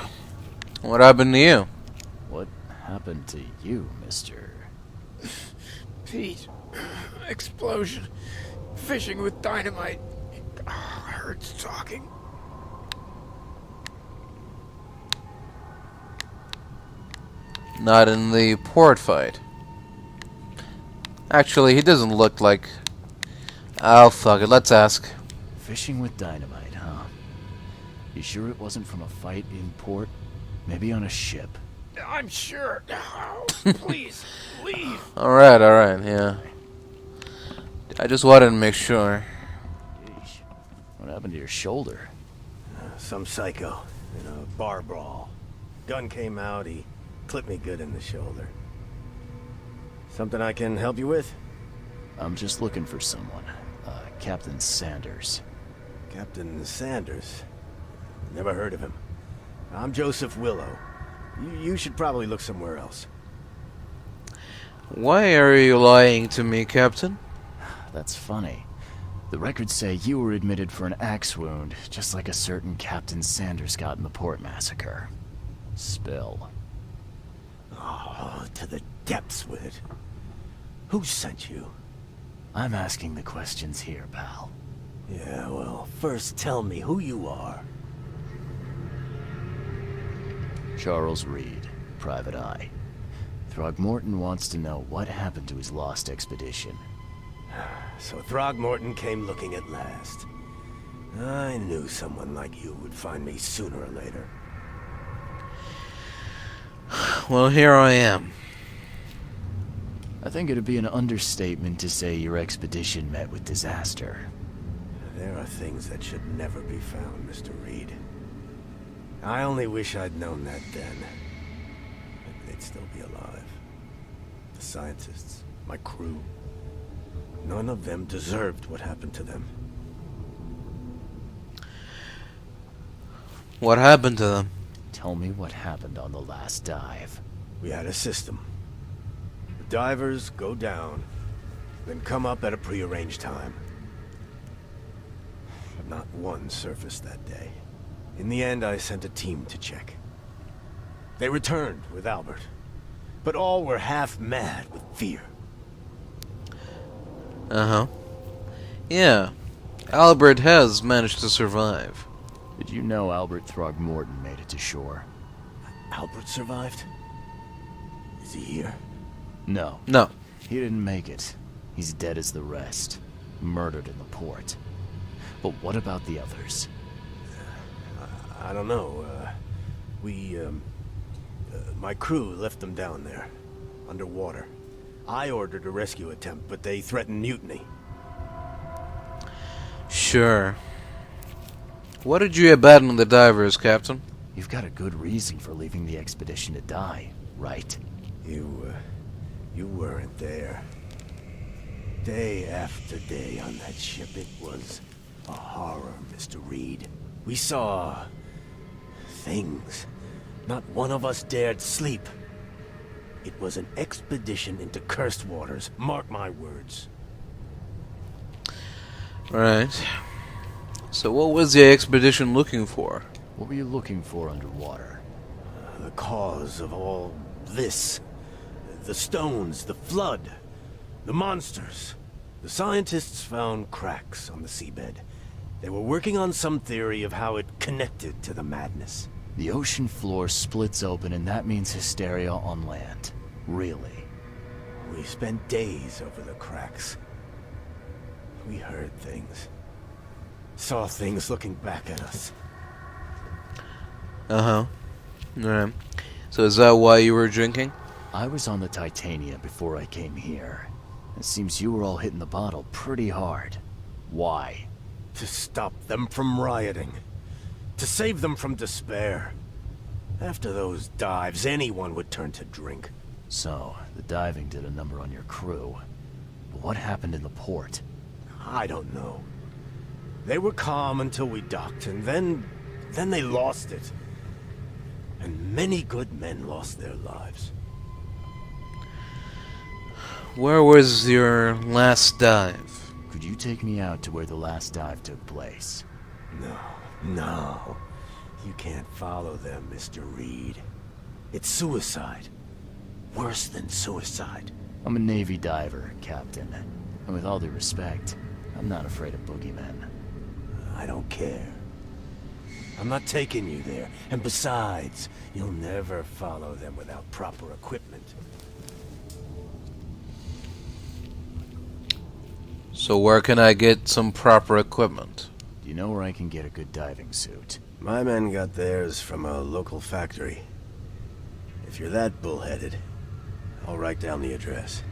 What happened to you? What happened to you, mister? Pete. Explosion. Fishing with dynamite. Hurts talking. Not in the port fight. Actually, he doesn't look like... Oh, fuck it. Let's ask. Fishing with dynamite, huh? You sure it wasn't from a fight in port? Maybe on a ship? I'm sure. Oh, please, leave. Alright, yeah. I just wanted to make sure. Yeesh. What happened to your shoulder? Some psycho in a bar brawl. Gun came out, he clipped me good in the shoulder. Something I can help you with? I'm just looking for someone. Captain Sanders. Captain Sanders? Never heard of him. I'm Joseph Willow. You should probably look somewhere else. Why are you lying to me, Captain? That's funny. The records say you were admitted for an axe wound, just like a certain Captain Sanders got in the port massacre. Spill. Oh, to the depths with it. Who sent you? I'm asking the questions here, pal. Yeah, well, first tell me who you are. Charles Reed, Private Eye. Throgmorton wants to know what happened to his lost expedition. So Throgmorton came looking at last. I knew someone like you would find me sooner or later. Well, here I am. I think it'd be an understatement to say your expedition met with disaster. There are things that should never be found, Mr. Reed. I only wish I'd known that then. Maybe they'd still be alive. The scientists, my crew. None of them deserved what happened to them. What happened to them? Tell me what happened on the last dive. We had a system. The divers go down, then come up at a prearranged time. But not one surfaced that day. In the end, I sent a team to check. They returned with Albert, but all were half mad with fear. Uh-huh. Yeah. Albert has managed to survive. Did you know Albert Throgmorton made it to shore? Albert survived? Is he here? No. No. He didn't make it. He's dead as the rest. Murdered in the port. But what about the others? I don't know. My crew left them down there, underwater. I ordered a rescue attempt, but they threatened mutiny. Sure. What did you abandon the divers, Captain? You've got a good reason for leaving the expedition to die, right? You weren't there. Day after day on that ship, it was a horror, Mr. Reed. We saw things. Not one of us dared sleep. It was an expedition into cursed waters. Mark my words. Right. So what was the expedition looking for? What were you looking for underwater? The cause of all this. The stones, the flood, the monsters. The scientists found cracks on the seabed. They were working on some theory of how it connected to the madness. The ocean floor splits open and that means hysteria on land. Really? We spent days over the cracks. We heard things. Saw things looking back at us. Uh-huh. Alright. So is that why you were drinking? I was on the Titania before I came here. It seems you were all hitting the bottle pretty hard. Why? To stop them from rioting. To save them from despair. After those dives, anyone would turn to drink. So, the diving did a number on your crew. But what happened in the port? I don't know. They were calm until we docked, and then they lost it. And many good men lost their lives. Where was your last dive? Could you take me out to where the last dive took place? No. You can't follow them, Mr. Reed. It's suicide. Worse than suicide. I'm a Navy diver, Captain. And with all due respect, I'm not afraid of boogeymen. I don't care. I'm not taking you there. And besides, you'll never follow them without proper equipment. So where can I get some proper equipment? Do you know where I can get a good diving suit? My men got theirs from a local factory. If you're that bullheaded, I'll write down the address.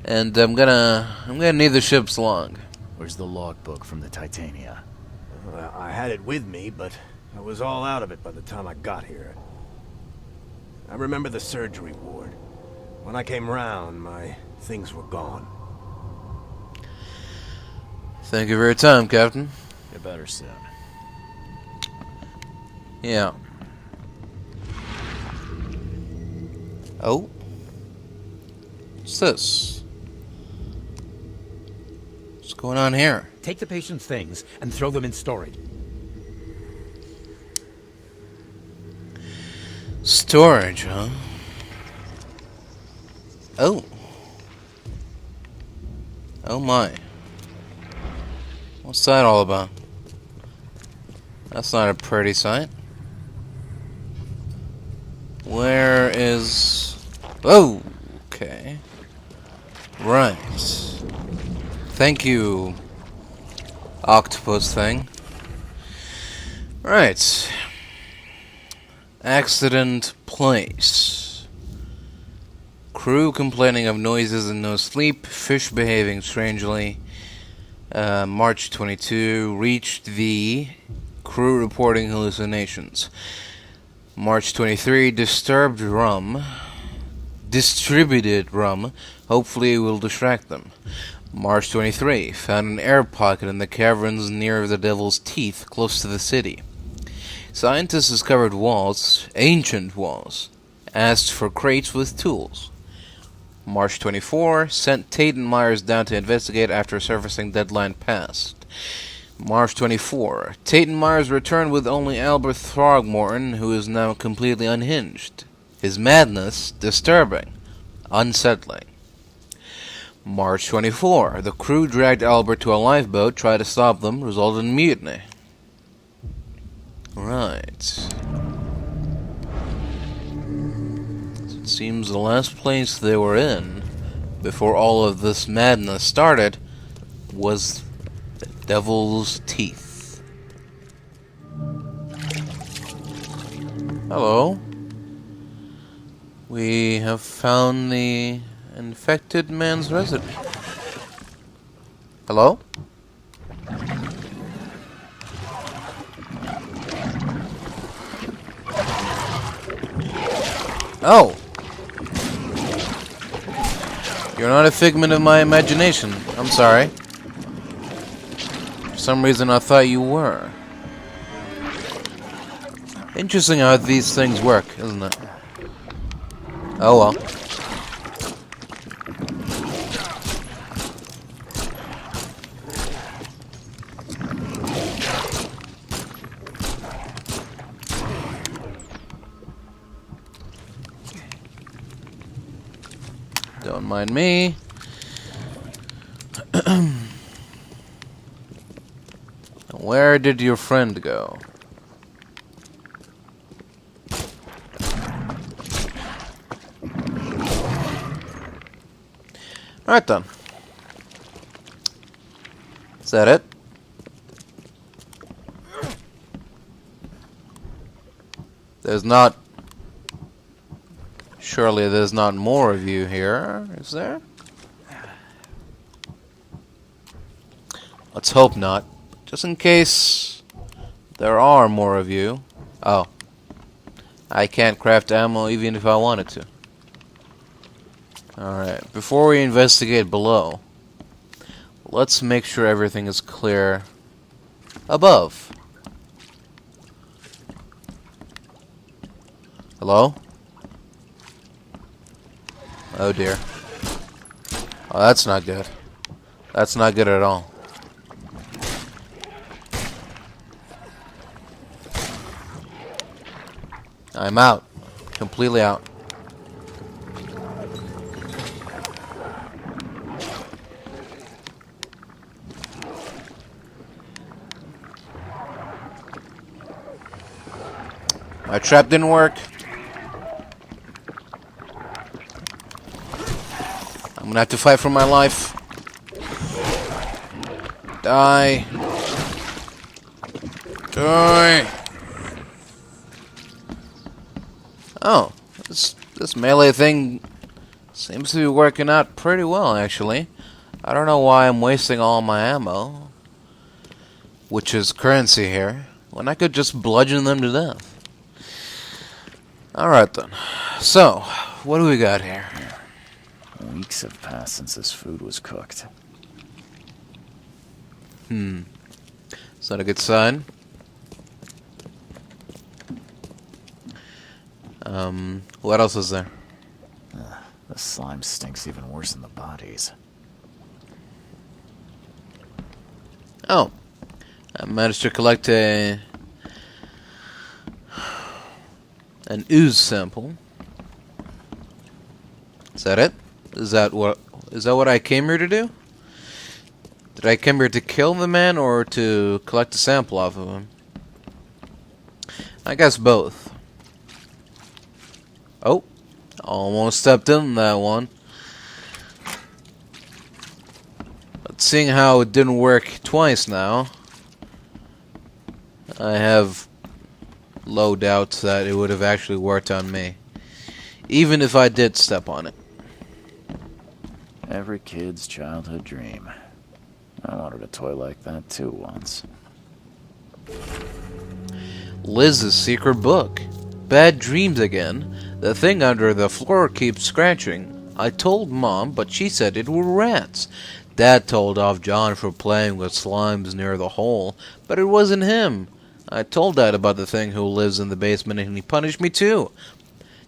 And I'm gonna need the ship's log. Where's the logbook from the Titania? I had it with me, but I was all out of it by the time I got here. I remember the surgery ward. When I came round, my things were gone. Thank you for your time, Captain. Get better soon. Yeah. Oh? What's this? What's going on here? Take the patient's things and throw them in storage. Storage, huh? Oh. Oh my. What's that all about? That's not a pretty sight. Where is... Oh, okay. Right. Thank you, octopus thing. Right. Accident place. Crew complaining of noises and no sleep. Fish behaving strangely. March 22. Reached the crew reporting hallucinations. March 23. Disturbed rum. Distributed rum. Hopefully it will distract them. March 23. Found an air pocket in the caverns near the Devil's Teeth, close to the city. Scientists discovered walls, ancient walls. Asked for crates with tools. March 24. Sent Tate and Myers down to investigate after surfacing deadline passed. March 24. Tate and Myers returned with only Albert Throgmorton, who is now completely unhinged. His madness disturbing, unsettling. March 24. The crew dragged Albert to a lifeboat, tried to stop them, resulted in mutiny. Right. So it seems the last place they were in, before all of this madness started, was the Devil's Teeth. Hello. We have found the infected man's residence. Hello? Oh! You're not a figment of my imagination. I'm sorry. For some reason I thought you were. Interesting how these things work, isn't it? Oh well. Don't mind me. Where did your friend go? Alright then. Is that it? There's not... Surely there's not more of you here, is there? Let's hope not. Just in case there are more of you. Oh. I can't craft ammo even if I wanted to. Alright, before we investigate below, let's make sure everything is clear above. Hello? Oh dear. Oh, that's not good. That's not good at all. I'm out. Completely out. My trap didn't work. I'm gonna have to fight for my life. Die. Die. Oh, this melee thing seems to be working out pretty well, actually. I don't know why I'm wasting all my ammo, which is currency here, when I could just bludgeon them to death. Alright then. So, what do we got here? Weeks have passed since this food was cooked. Is that a good sign? What else is there? The slime stinks even worse than the bodies. Oh. I managed to collect an ooze sample. Is that it? Is that what I came here to do? Did I come here to kill the man or to collect a sample off of him? I guess both. Oh, almost stepped in that one. But seeing how it didn't work twice now, I have low doubts that it would have actually worked on me, even if I did step on it. Every kid's childhood dream. I wanted a toy like that too once. Liz's secret book. Bad dreams again. The thing under the floor keeps scratching. I told Mom, but she said it were rats. Dad told off John for playing with slimes near the hole, but it wasn't him. I told Dad about the thing who lives in the basement and he punished me too.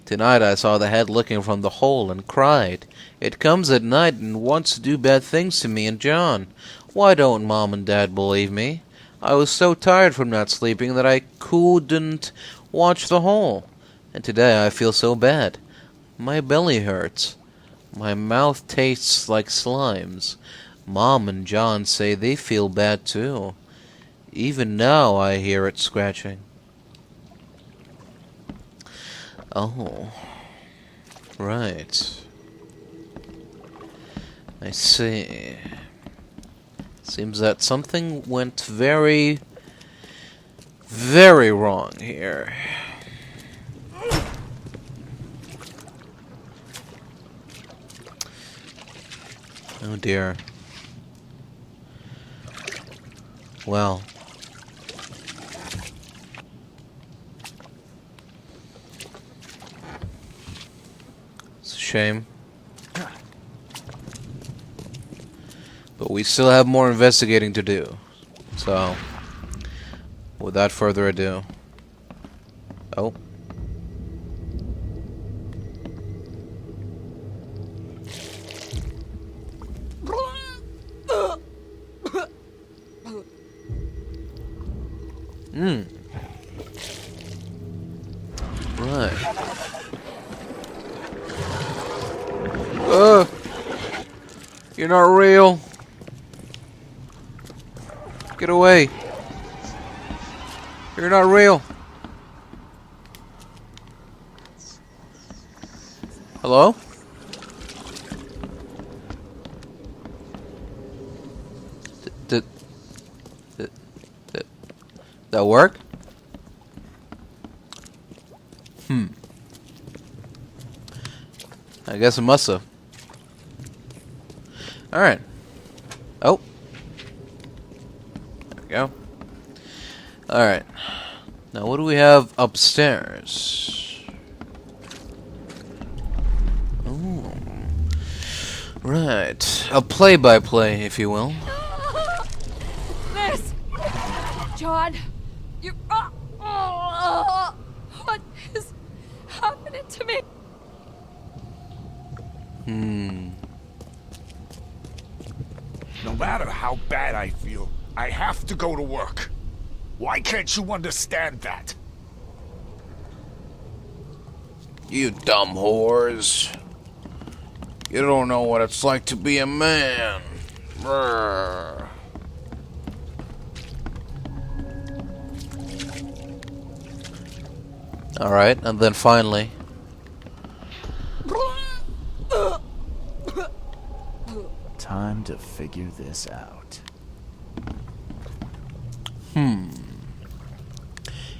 Tonight I saw the head looking from the hole and cried. It comes at night and wants to do bad things to me and John. Why don't Mom and Dad believe me? I was so tired from not sleeping that I couldn't watch the hole. And today I feel so bad. My belly hurts. My mouth tastes like slimes. Mom and John say they feel bad too. Even now I hear it scratching. Oh. Right. I see. Seems that something went very, very wrong here. Oh dear. Well. It's a shame. But we still have more investigating to do. So, without further ado. Oh. Right. You're not real. Get away. You're not real. Hello? Did that work? I guess it must have. Alright. Oh. There we go. Alright. Now what do we have upstairs? Ooh. Right. A play-by-play, if you will. Liz! John! You... what is happening to me? No matter how bad I feel, I have to go to work. Why can't you understand that? You dumb whores. You don't know what it's like to be a man. Brr. Alright, and then finally. Time to figure this out.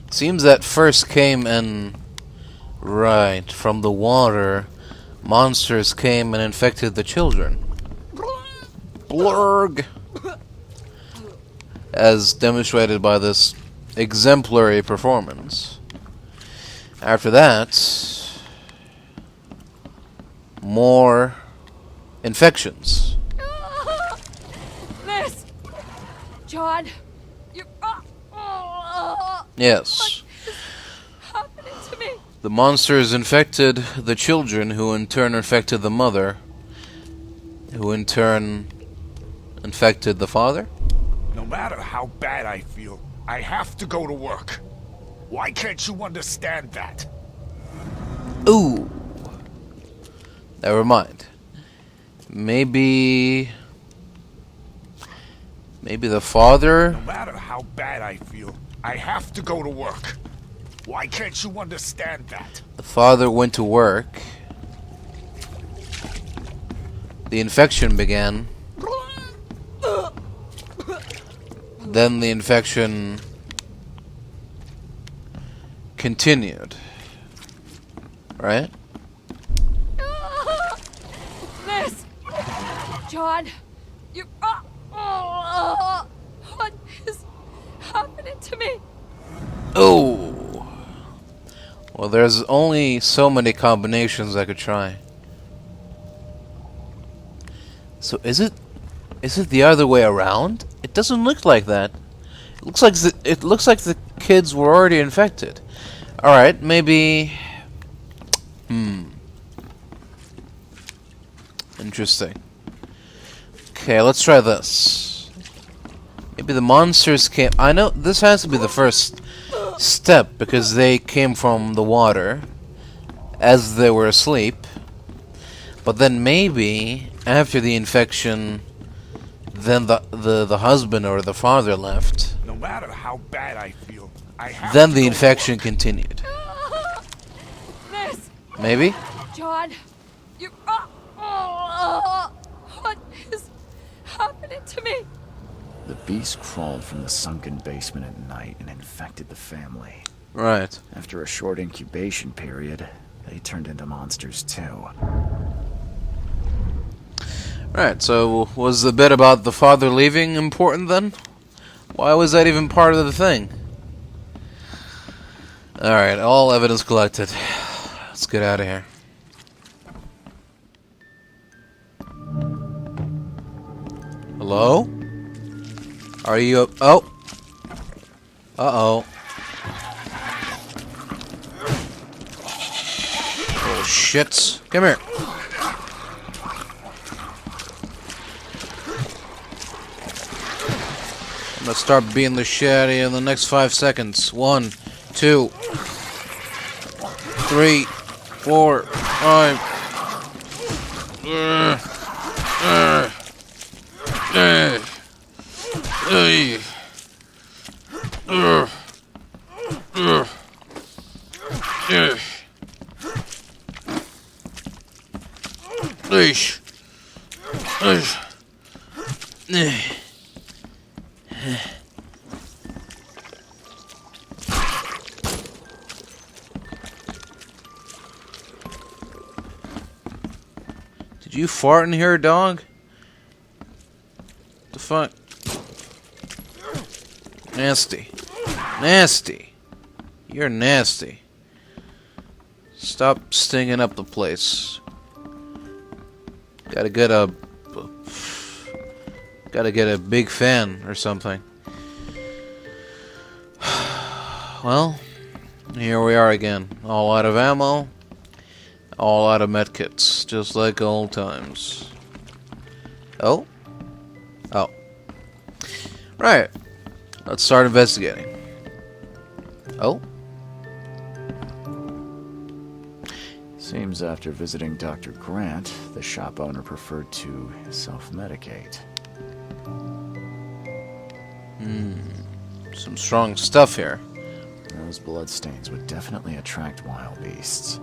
It seems that first came and... Right, from the water, monsters came and infected the children. Blurg! As demonstrated by this exemplary performance. After that... more... infections. Liz! John! You... Yes. What is happening to me? The monsters infected the children, who in turn infected the mother, who in turn infected the father. No matter how bad I feel, I have to go to work. Why can't you understand that? Ooh. Never mind. Maybe the father? No matter how bad I feel, I have to go to work. Why can't you understand that? The father went to work. The infection began. Then the infection continued. Right? Liz! John! You... what is happening to me? Oh. Well, there's only so many combinations I could try. So is it the other way around? It doesn't look like that. It looks like the kids were already infected. All right, maybe. Interesting. Okay, let's try this. Maybe the monsters came... I know this has to be the first step, because they came from the water as they were asleep. But then maybe after the infection, then the husband or the father left. No matter how bad I feel, I have Then to the go to infection work. continued. Liz! Maybe? John! You... what is happening to me? The beast crawled from the sunken basement at night and infected the family. Right. After a short incubation period, they turned into monsters too. Right, so was the bit about the father leaving important then? Why was that even part of the thing? Alright, all evidence collected. Let's get out of here. Hello? Are you... Oh! Uh-oh. Oh, shits. Come here. I'm gonna start beating the shit out of you in the next 5 seconds. 1, 2, 3, 4, 5. Did you fart in here, dog? The fuck? Nasty. Nasty. You're nasty. Stop stinging up the place. Gotta get a big fan or something. Well, here we are again. All out of ammo. All out of medkits. Just like old times. Oh? Oh. Right. Let's start investigating. Oh? Seems after visiting Dr. Grant, the shop owner preferred to self-medicate. Some strong stuff here. Those bloodstains would definitely attract wild beasts.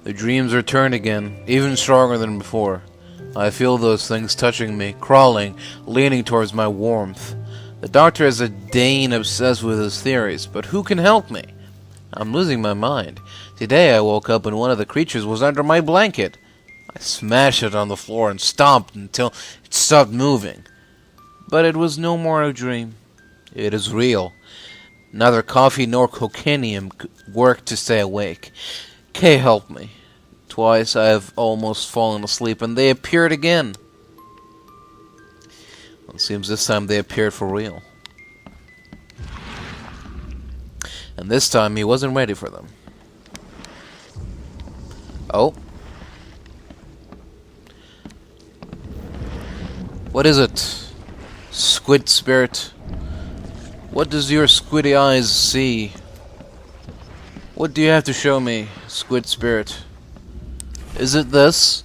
The dreams return again, even stronger than before. I feel those things touching me, crawling, leaning towards my warmth. The doctor is a Dane obsessed with his theories, but who can help me? I'm losing my mind. Today I woke up and one of the creatures was under my blanket. I smashed it on the floor and stomped until it stopped moving. But it was no more a dream. It is real. Neither coffee nor cocaine worked to stay awake. Kay helped me. Twice I have almost fallen asleep and they appeared again. Well, it seems this time they appeared for real. And this time he wasn't ready for them. Oh. What is it? Squid spirit? What does your squiddy eyes see? What do you have to show me, squid spirit? Is it this?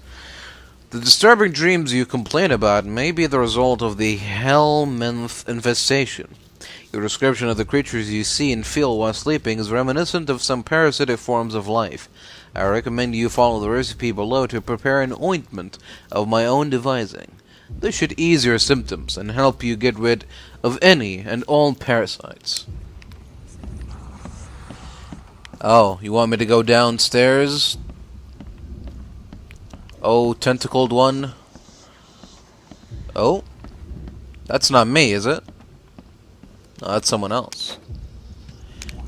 The disturbing dreams you complain about may be the result of the Hellmouth infestation. Your description of the creatures you see and feel while sleeping is reminiscent of some parasitic forms of life. I recommend you follow the recipe below to prepare an ointment of my own devising. This should ease your symptoms and help you get rid of any and all parasites. Oh, you want me to go downstairs? Oh, tentacled one. Oh? That's not me, is it? No, that's someone else.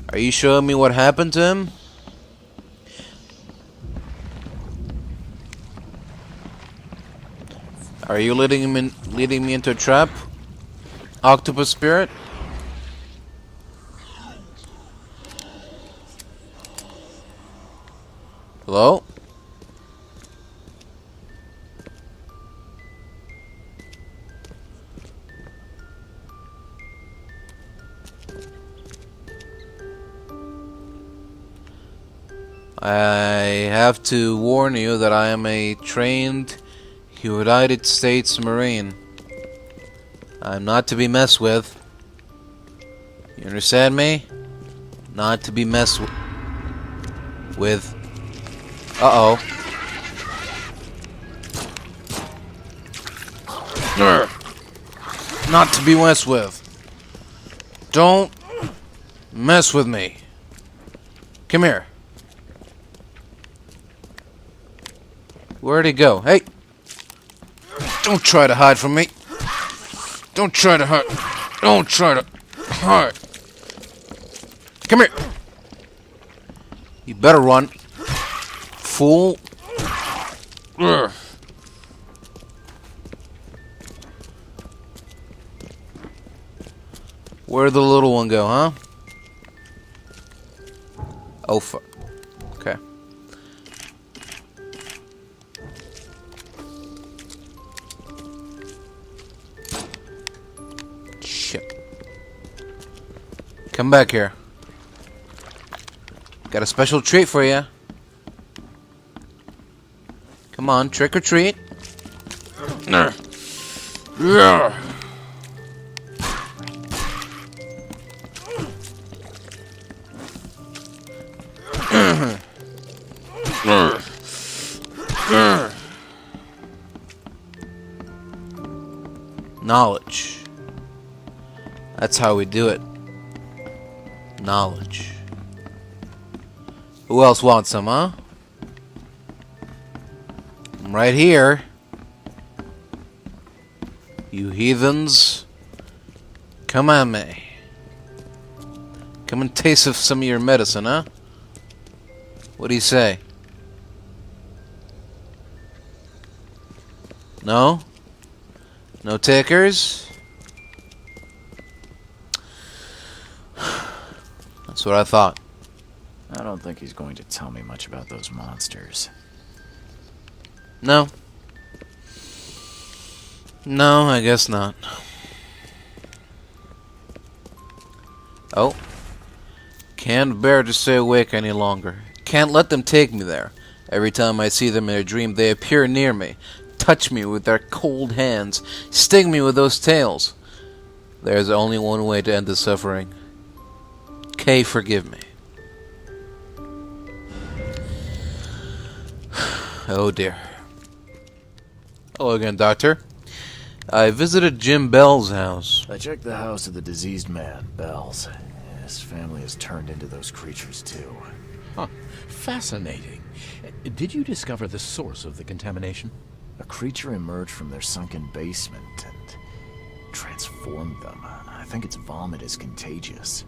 Are you showing me what happened to him? Are you leading me into a trap? Octopus spirit? Hello? I have to warn you that I am a trained United States Marine. I'm not to be messed with. You understand me? Not to be messed with. Uh-oh. Not to be messed with. Don't mess with me. Come here. Where'd he go? Hey! Don't try to hide from me. Don't try to hide. Don't try to hide. Come here. You better run. Fool. Ugh. Where'd the little one go, huh? Oh, fuck. Okay. Shit. Come back here. Got a special treat for you. Come on, trick or treat. Yeah. Knowledge. That's how we do it. Knowledge. Who else wants some, huh? I'm right here. You heathens. Come on, me. Come and taste of some of your medicine, huh? What do you say? No? No takers? That's what I thought. I don't think he's going to tell me much about those monsters. No. No, I guess not. Oh. Can't bear to stay awake any longer. Can't let them take me there. Every time I see them in a dream, they appear near me, touch me with their cold hands, sting me with those tails. There's only one way to end the suffering. Kay, forgive me. Oh dear. Hello again, Doctor. I visited Jim Bell's house. I checked the house of the diseased man, Bell's. His family has turned into those creatures too. Huh. Fascinating. Did you discover the source of the contamination? A creature emerged from their sunken basement and transformed them. I think its vomit is contagious.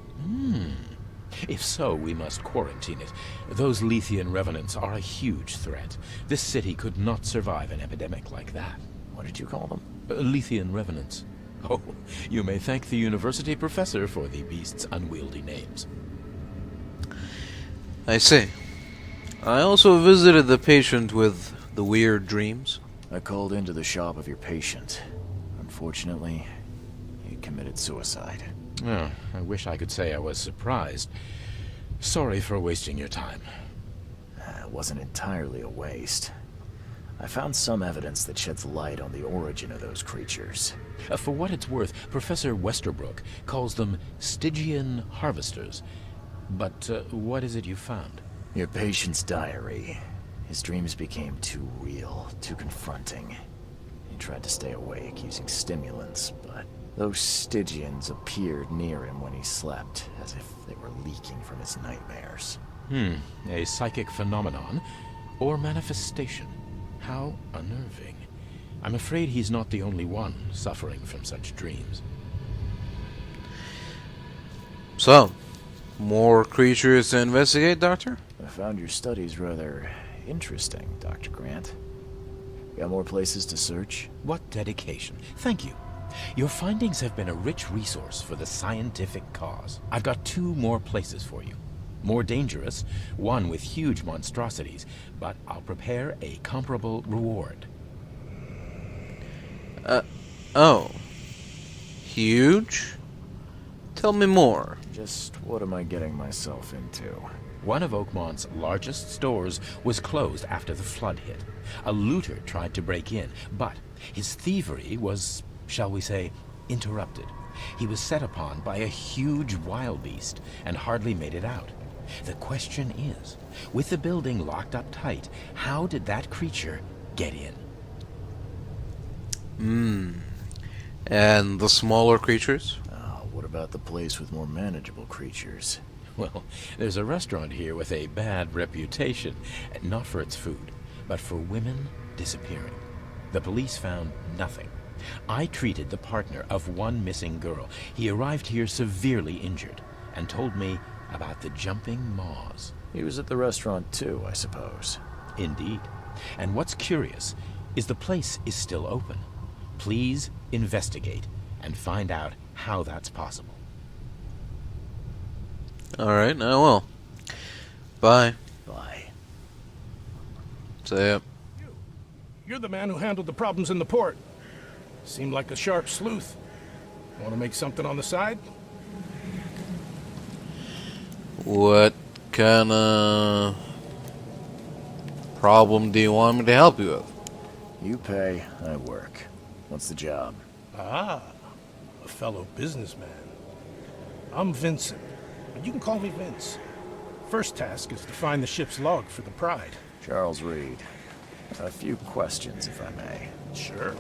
If so, we must quarantine it. Those Lethian revenants are a huge threat. This city could not survive an epidemic like that. What did you call them? Lethian revenants. Oh, you may thank the university professor for the beast's unwieldy names. I see. I also visited the patient with the weird dreams. I called into the shop of your patient. Unfortunately, he committed suicide. Oh, I wish I could say I was surprised. Sorry for wasting your time. It wasn't entirely a waste. I found some evidence that sheds light on the origin of those creatures. For what it's worth, Professor Westerbrook calls them Stygian harvesters. But what is it you found? Your patient's diary. His dreams became too real, too confronting. He tried to stay awake using stimulants, but those Stygians appeared near him when he slept, as if they were leaking from his nightmares. A psychic phenomenon or manifestation. How unnerving. I'm afraid he's not the only one suffering from such dreams. So, more creatures to investigate, Doctor? I found your studies rather interesting, Dr. Grant. Got more places to search? What dedication. Thank you. Your findings have been a rich resource for the scientific cause. I've got 2 more places for you. More dangerous, one with huge monstrosities, but I'll prepare a comparable reward. Oh. Huge? Tell me more. Just what am I getting myself into? One of Oakmont's largest stores was closed after the flood hit. A looter tried to break in, but his thievery was, shall we say, interrupted. He was set upon by a huge wild beast and hardly made it out. The question is, with the building locked up tight, how did that creature get in? And the smaller creatures? What about the place with more manageable creatures? Well, there's a restaurant here with a bad reputation, not for its food, but for women disappearing. The police found nothing. I treated the partner of one missing girl. He arrived here severely injured and told me about the jumping maws. He was at the restaurant too, I suppose. Indeed. And what's curious is the place is still open. Please investigate and find out how that's possible. Alright, I will. Bye. Bye. See ya. You're the man who handled the problems in the port. Seemed like a sharp sleuth. Want to make something on the side? What kind of problem do you want me to help you with? You pay, I work. What's the job? Ah, a fellow businessman. I'm Vincent, but you can call me Vince. First task is to find the ship's log for the Pride. Charles Reed. A few questions, if I may. Sure.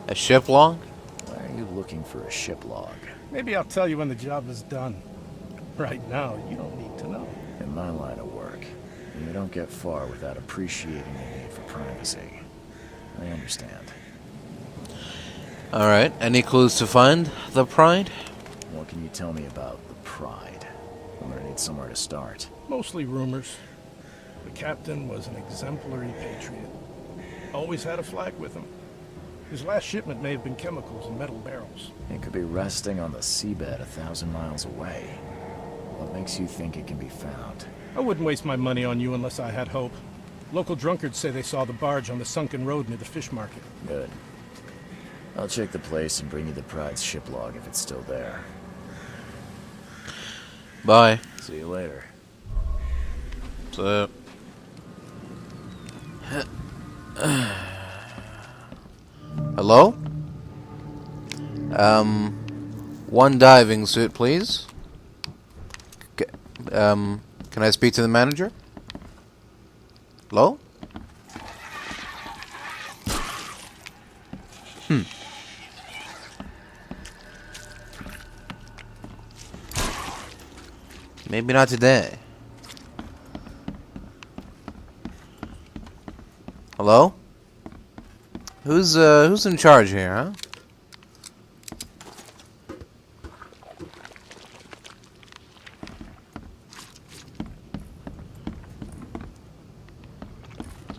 A ship log? Why are you looking for a ship log? Maybe I'll tell you when the job is done. Right now, you don't need to know. In my line of work, you don't get far without appreciating the need for privacy. I understand. Alright, any clues to find the Pride? What can you tell me about the Pride? I'm gonna need somewhere to start. Mostly rumors. The captain was an exemplary patriot. Always had a flag with him. His last shipment may have been chemicals in metal barrels. It could be resting on the seabed 1,000 miles away. What makes you think it can be found? I wouldn't waste my money on you unless I had hope. Local drunkards say they saw the barge on the sunken road near the fish market. Good. I'll check the place and bring you the Pride's ship log if it's still there. Bye. See you later. So, hello? One diving suit, please. Can I speak to the manager? Hello? Maybe not today. Hello? Who's in charge here, huh?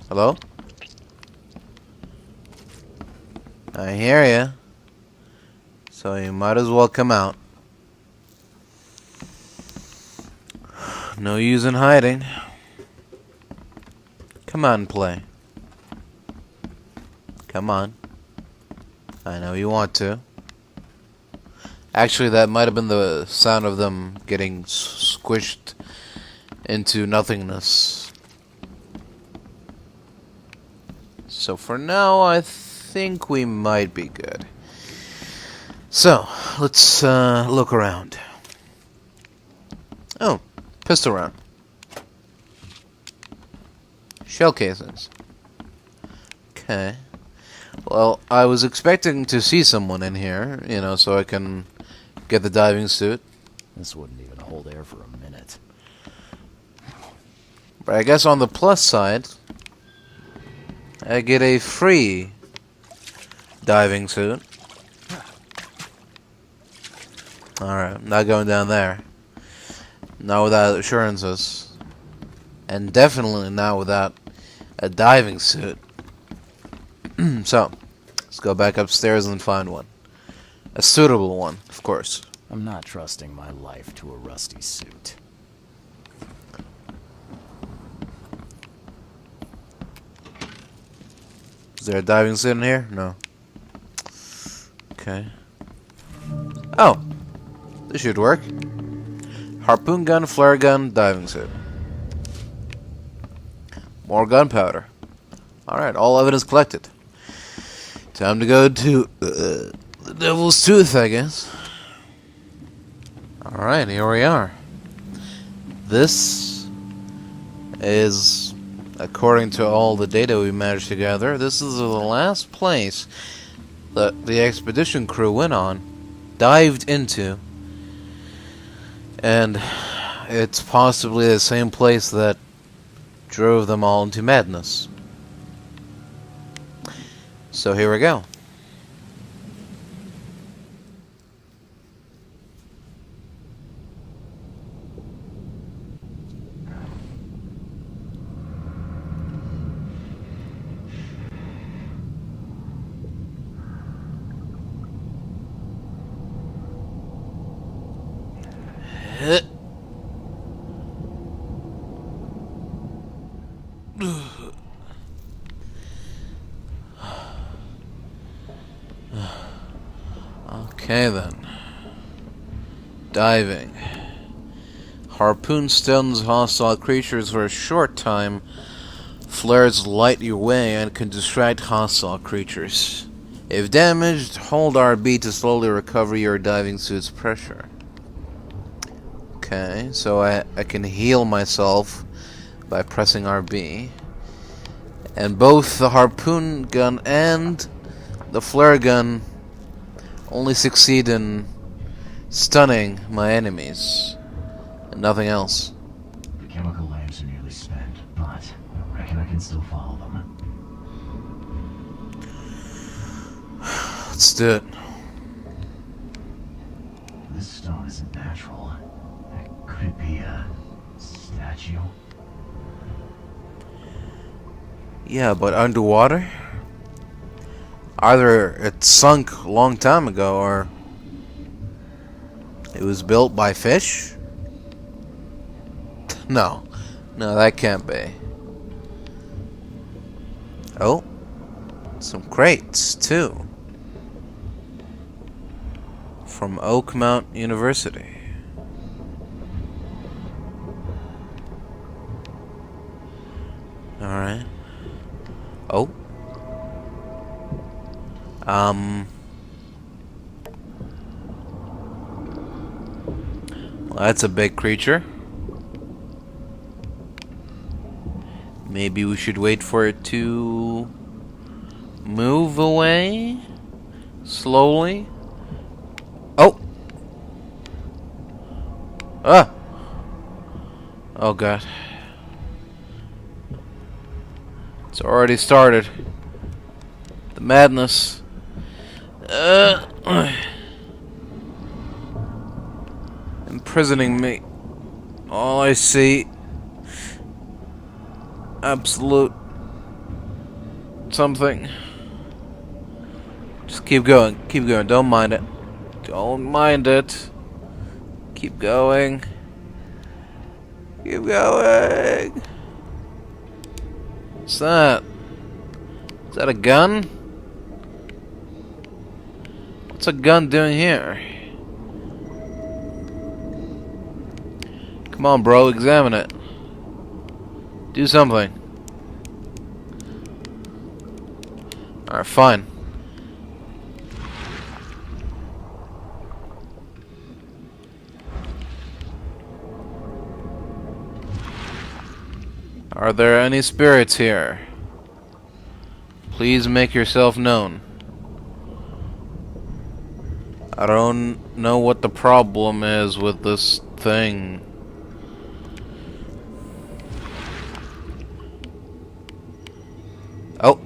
Hello? I hear ya. So you might as well come out. No use in hiding. Come on, play. Come on. I know you want to. Actually, that might have been the sound of them getting squished into nothingness. So for now, I think we might be good. So, let's look around. Oh, pistol round. Shell casings. Okay. Well, I was expecting to see someone in here, you know, so I can get the diving suit. This wouldn't even hold air for a minute. But I guess on the plus side, I get a free diving suit. Alright, not going down there. Not without assurances. And definitely not without a diving suit. So, let's go back upstairs and find one. A suitable one, of course. I'm not trusting my life to a rusty suit. Is there a diving suit in here? No. Okay. Oh! This should work. Harpoon gun, flare gun, diving suit. More gunpowder. Alright, all evidence collected. Time to go to the Devil's Tooth, I guess. Alright, here we are. This is, according to all the data we managed to gather, this is the last place that the expedition crew went on, dived into, and it's possibly the same place that drove them all into madness. So here we go. Okay then. Diving. Harpoon stuns hostile creatures for a short time. Flares light your way and can distract hostile creatures. If damaged, hold RB to slowly recover your diving suit's pressure. Okay, so I can heal myself by pressing RB. And both the harpoon gun and the flare gun only succeed in stunning my enemies, and nothing else. The chemical lamps are nearly spent, but I reckon I can still follow them. Let's do it. This stone isn't natural. Could it be a statue? Yeah, but underwater? Either it sunk a long time ago, or it was built by fish? No, that can't be. Oh, some crates, too. From Oakmount University. Alright. Oh. Well, that's a big creature. Maybe we should wait for it to move away slowly. Oh. Ah. Oh god. It's already started. The madness. Imprisoning me. All I see. Absolute something. Just keep going. Keep going. Don't mind it. Don't mind it. Keep going. Keep going. What's that? Is that a gun? What's a gun doing here? Come on, bro, examine it. Do something. Alright, fine. Are there any spirits here? Please make yourself known. I don't know what the problem is with this thing. Oh.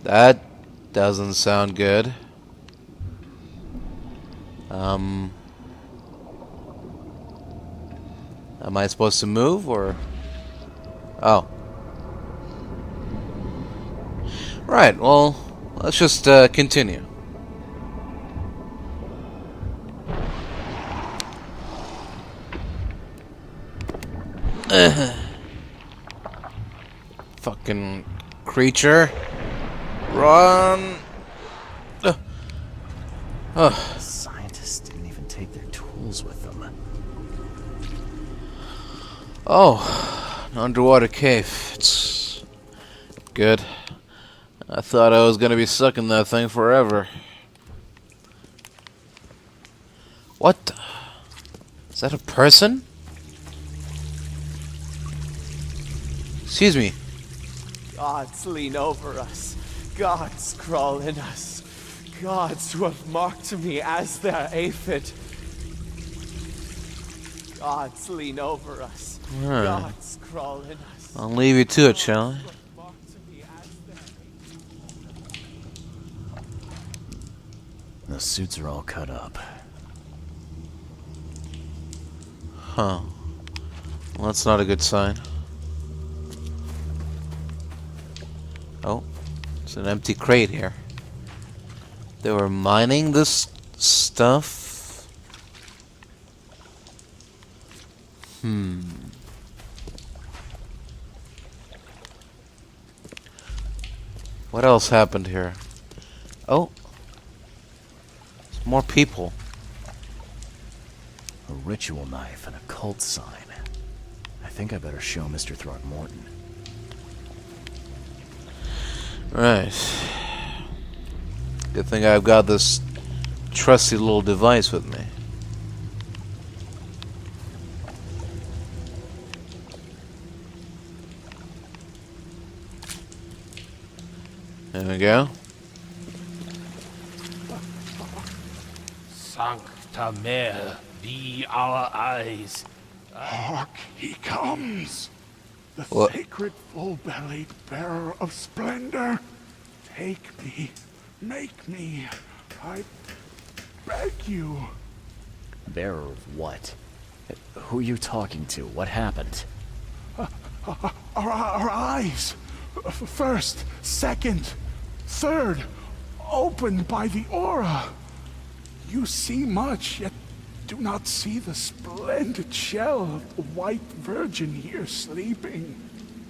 That doesn't sound good. Am I supposed to move, or? Oh. Right, well, let's just continue. Fucking creature. Run! The scientists didn't even take their tools with them. Oh, an underwater cave. It's good. I thought I was gonna be stuck in that thing forever. What the? Is that a person? Excuse me. Gods lean over us. Gods crawl in us. gods who have marked me as their aphid. Gods lean over us. Alright. Gods crawl in us. I'll leave you to it, shall I? The suits are all cut up. Huh. Well, that's not a good sign. Oh, it's an empty crate here. They were mining this stuff? What else happened here? Oh. There's more people. A ritual knife and a cult sign. I think I better show Mr. Throgmorton. Right. Good thing I've got this trusty little device with me. There we go. Sancta Mare, be our eyes. Hark, he comes! The What? sacred full-bellied bearer of splendor. Take me, make me, I beg you. Bearer of what? Who are you talking to? What happened? Our eyes, first, second, third, opened by the aura. You see much, yet do not see the splendid shell of the white virgin here sleeping.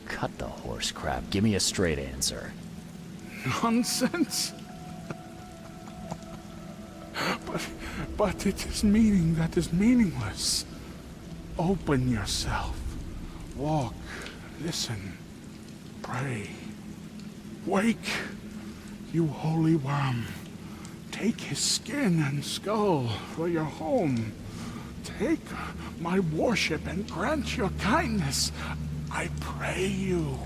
Cut the horse crap. Give me a straight answer. Nonsense. But it is meaning that is meaningless. Open yourself. Walk, listen, pray. Wake, you holy worm. Take his skin and skull for your home. Take my worship and grant your kindness. I pray you.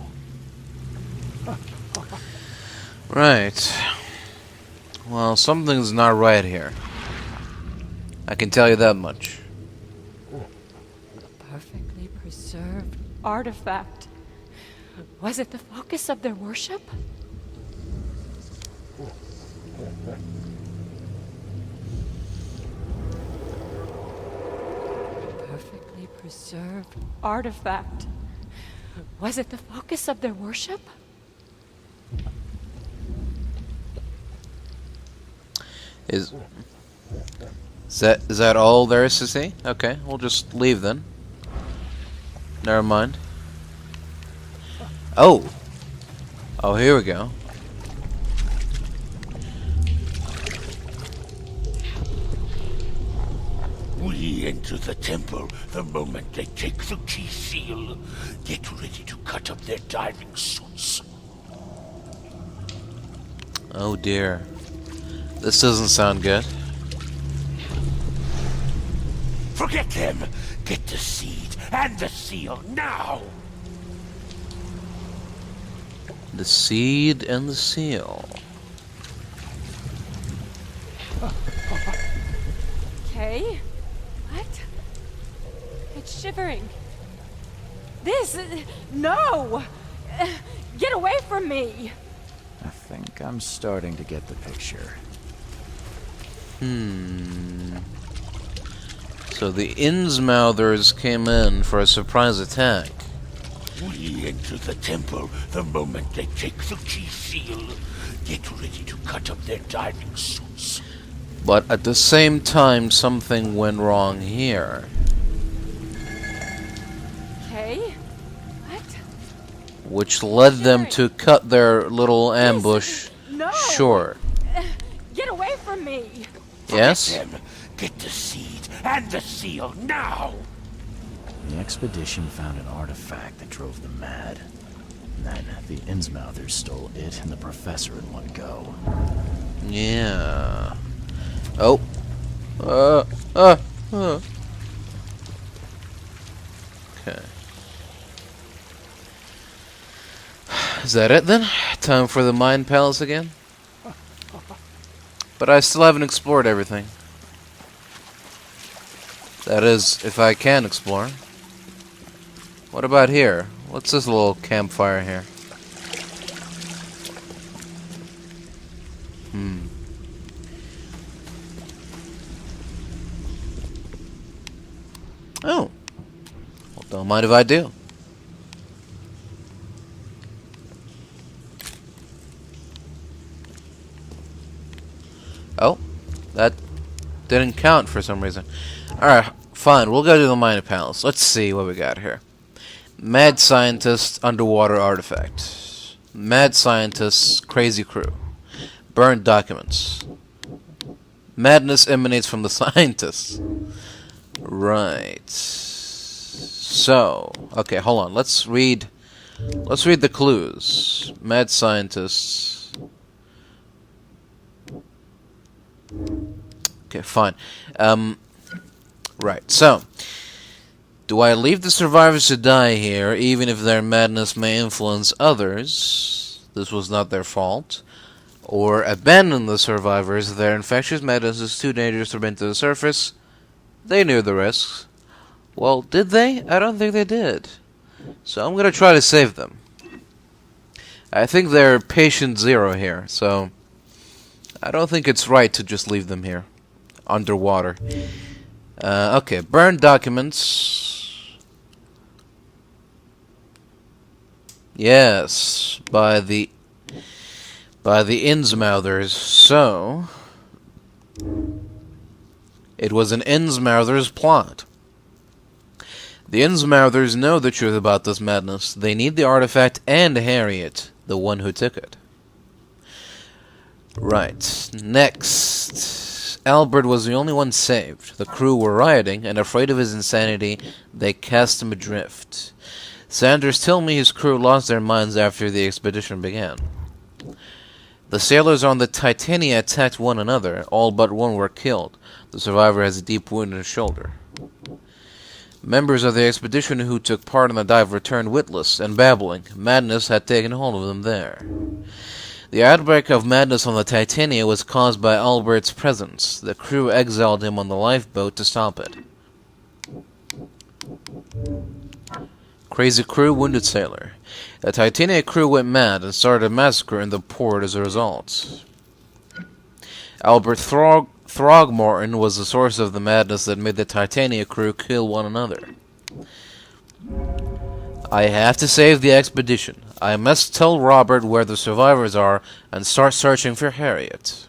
Right. Well, something's not right here. I can tell you that much. Perfectly preserved artifact. Was it the focus of their worship? Perfectly preserved artifact. Was it the focus of their worship? Is that all there is to see? Okay, we'll just leave then. Never mind. Oh! Oh, here we go. We enter the temple the moment they take the key seal. Get ready to cut up their diving suits. Oh dear. This doesn't sound good. Forget them! Get the seed and the seal now! The seed and the seal. Okay. What? It's shivering. This... no! Get away from me! I think I'm starting to get the picture. So the Innsmouthers came in for a surprise attack. We enter the temple the moment they take the key seal. Get ready to cut up their diving suits. But at the same time, something went wrong here. Okay. What? Which led them to cut their little ambush No! short. Get away from me! Yes? Them. Get the seed and the seal now! The expedition found an artifact that drove them mad. And then the Innsmouthers stole it and the professor in one go. Yeah. Oh. Okay. Is that it then? Time for the Mind Palace again? But I still haven't explored everything. That is, if I can explore. What about here? What's this little campfire here? Oh. Well, don't mind if I do. Oh. That didn't count for some reason. Alright, fine. We'll go to the Minor Palace. Let's see what we got here. Mad Scientist, Underwater Artifact. Mad Scientist, Crazy Crew. Burned documents. Madness emanates from the scientists. Right. So, okay, hold on. Let's read the clues. Mad Scientists. Okay, fine. Right. So, do I leave the survivors to die here, even if their madness may influence others? This was not their fault. Or abandon the survivors? Their infectious madness is too dangerous to bring to the surface. They knew the risks. Well, did they? I don't think they did. So I'm going to try to save them. I think they're patient zero here, so I don't think it's right to just leave them here. Underwater. Okay, burned documents. Yes, by the Innsmouthers. So it was an Innsmouthers plot. The Innsmouthers know the truth about this madness. They need the artifact and Harriet, the one who took it. Right. Next. Albert was the only one saved. The crew were rioting, and afraid of his insanity, they cast him adrift. Sanders told me his crew lost their minds after the expedition began. The sailors on the Titania attacked one another. All but one were killed. The survivor has a deep wound in his shoulder. Members of the expedition who took part in the dive returned witless and babbling. Madness had taken hold of them there. The outbreak of madness on the Titania was caused by Albert's presence. The crew exiled him on the lifeboat to stop it. Crazy crew, wounded sailor. The Titania crew went mad and started a massacre in the port as a result. Albert Throgmorton was the source of the madness that made the Titania crew kill one another. I have to save the expedition. I must tell Robert where the survivors are and start searching for Harriet.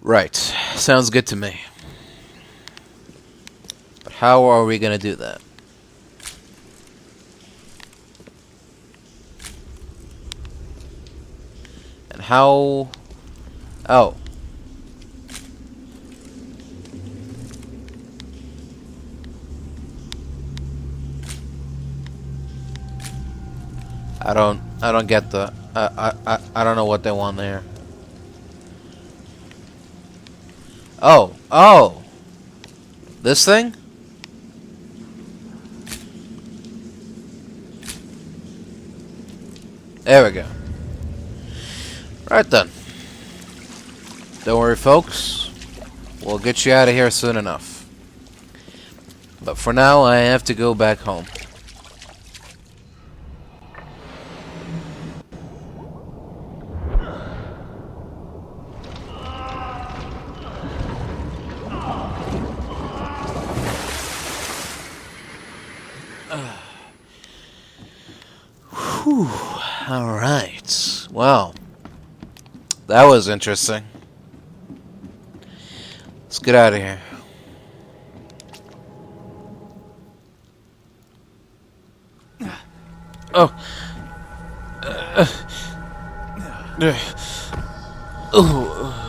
Right. Sounds good to me. But how are we going to do that? And how... Oh. I don't get the I don't know what they want there. Oh. This thing? There we go. Right then. Don't worry, folks. We'll get you out of here soon enough. But for now, I have to go back home. Whew. Alright. Well, that was interesting. Let's get out of here. Oh. Oh.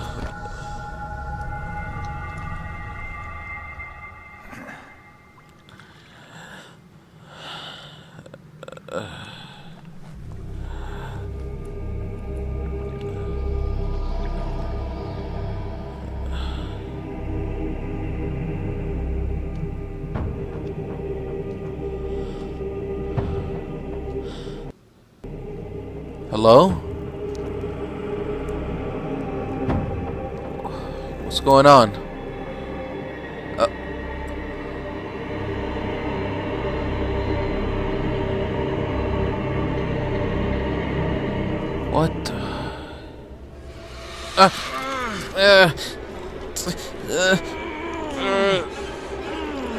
Hello? going on? What the?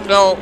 No.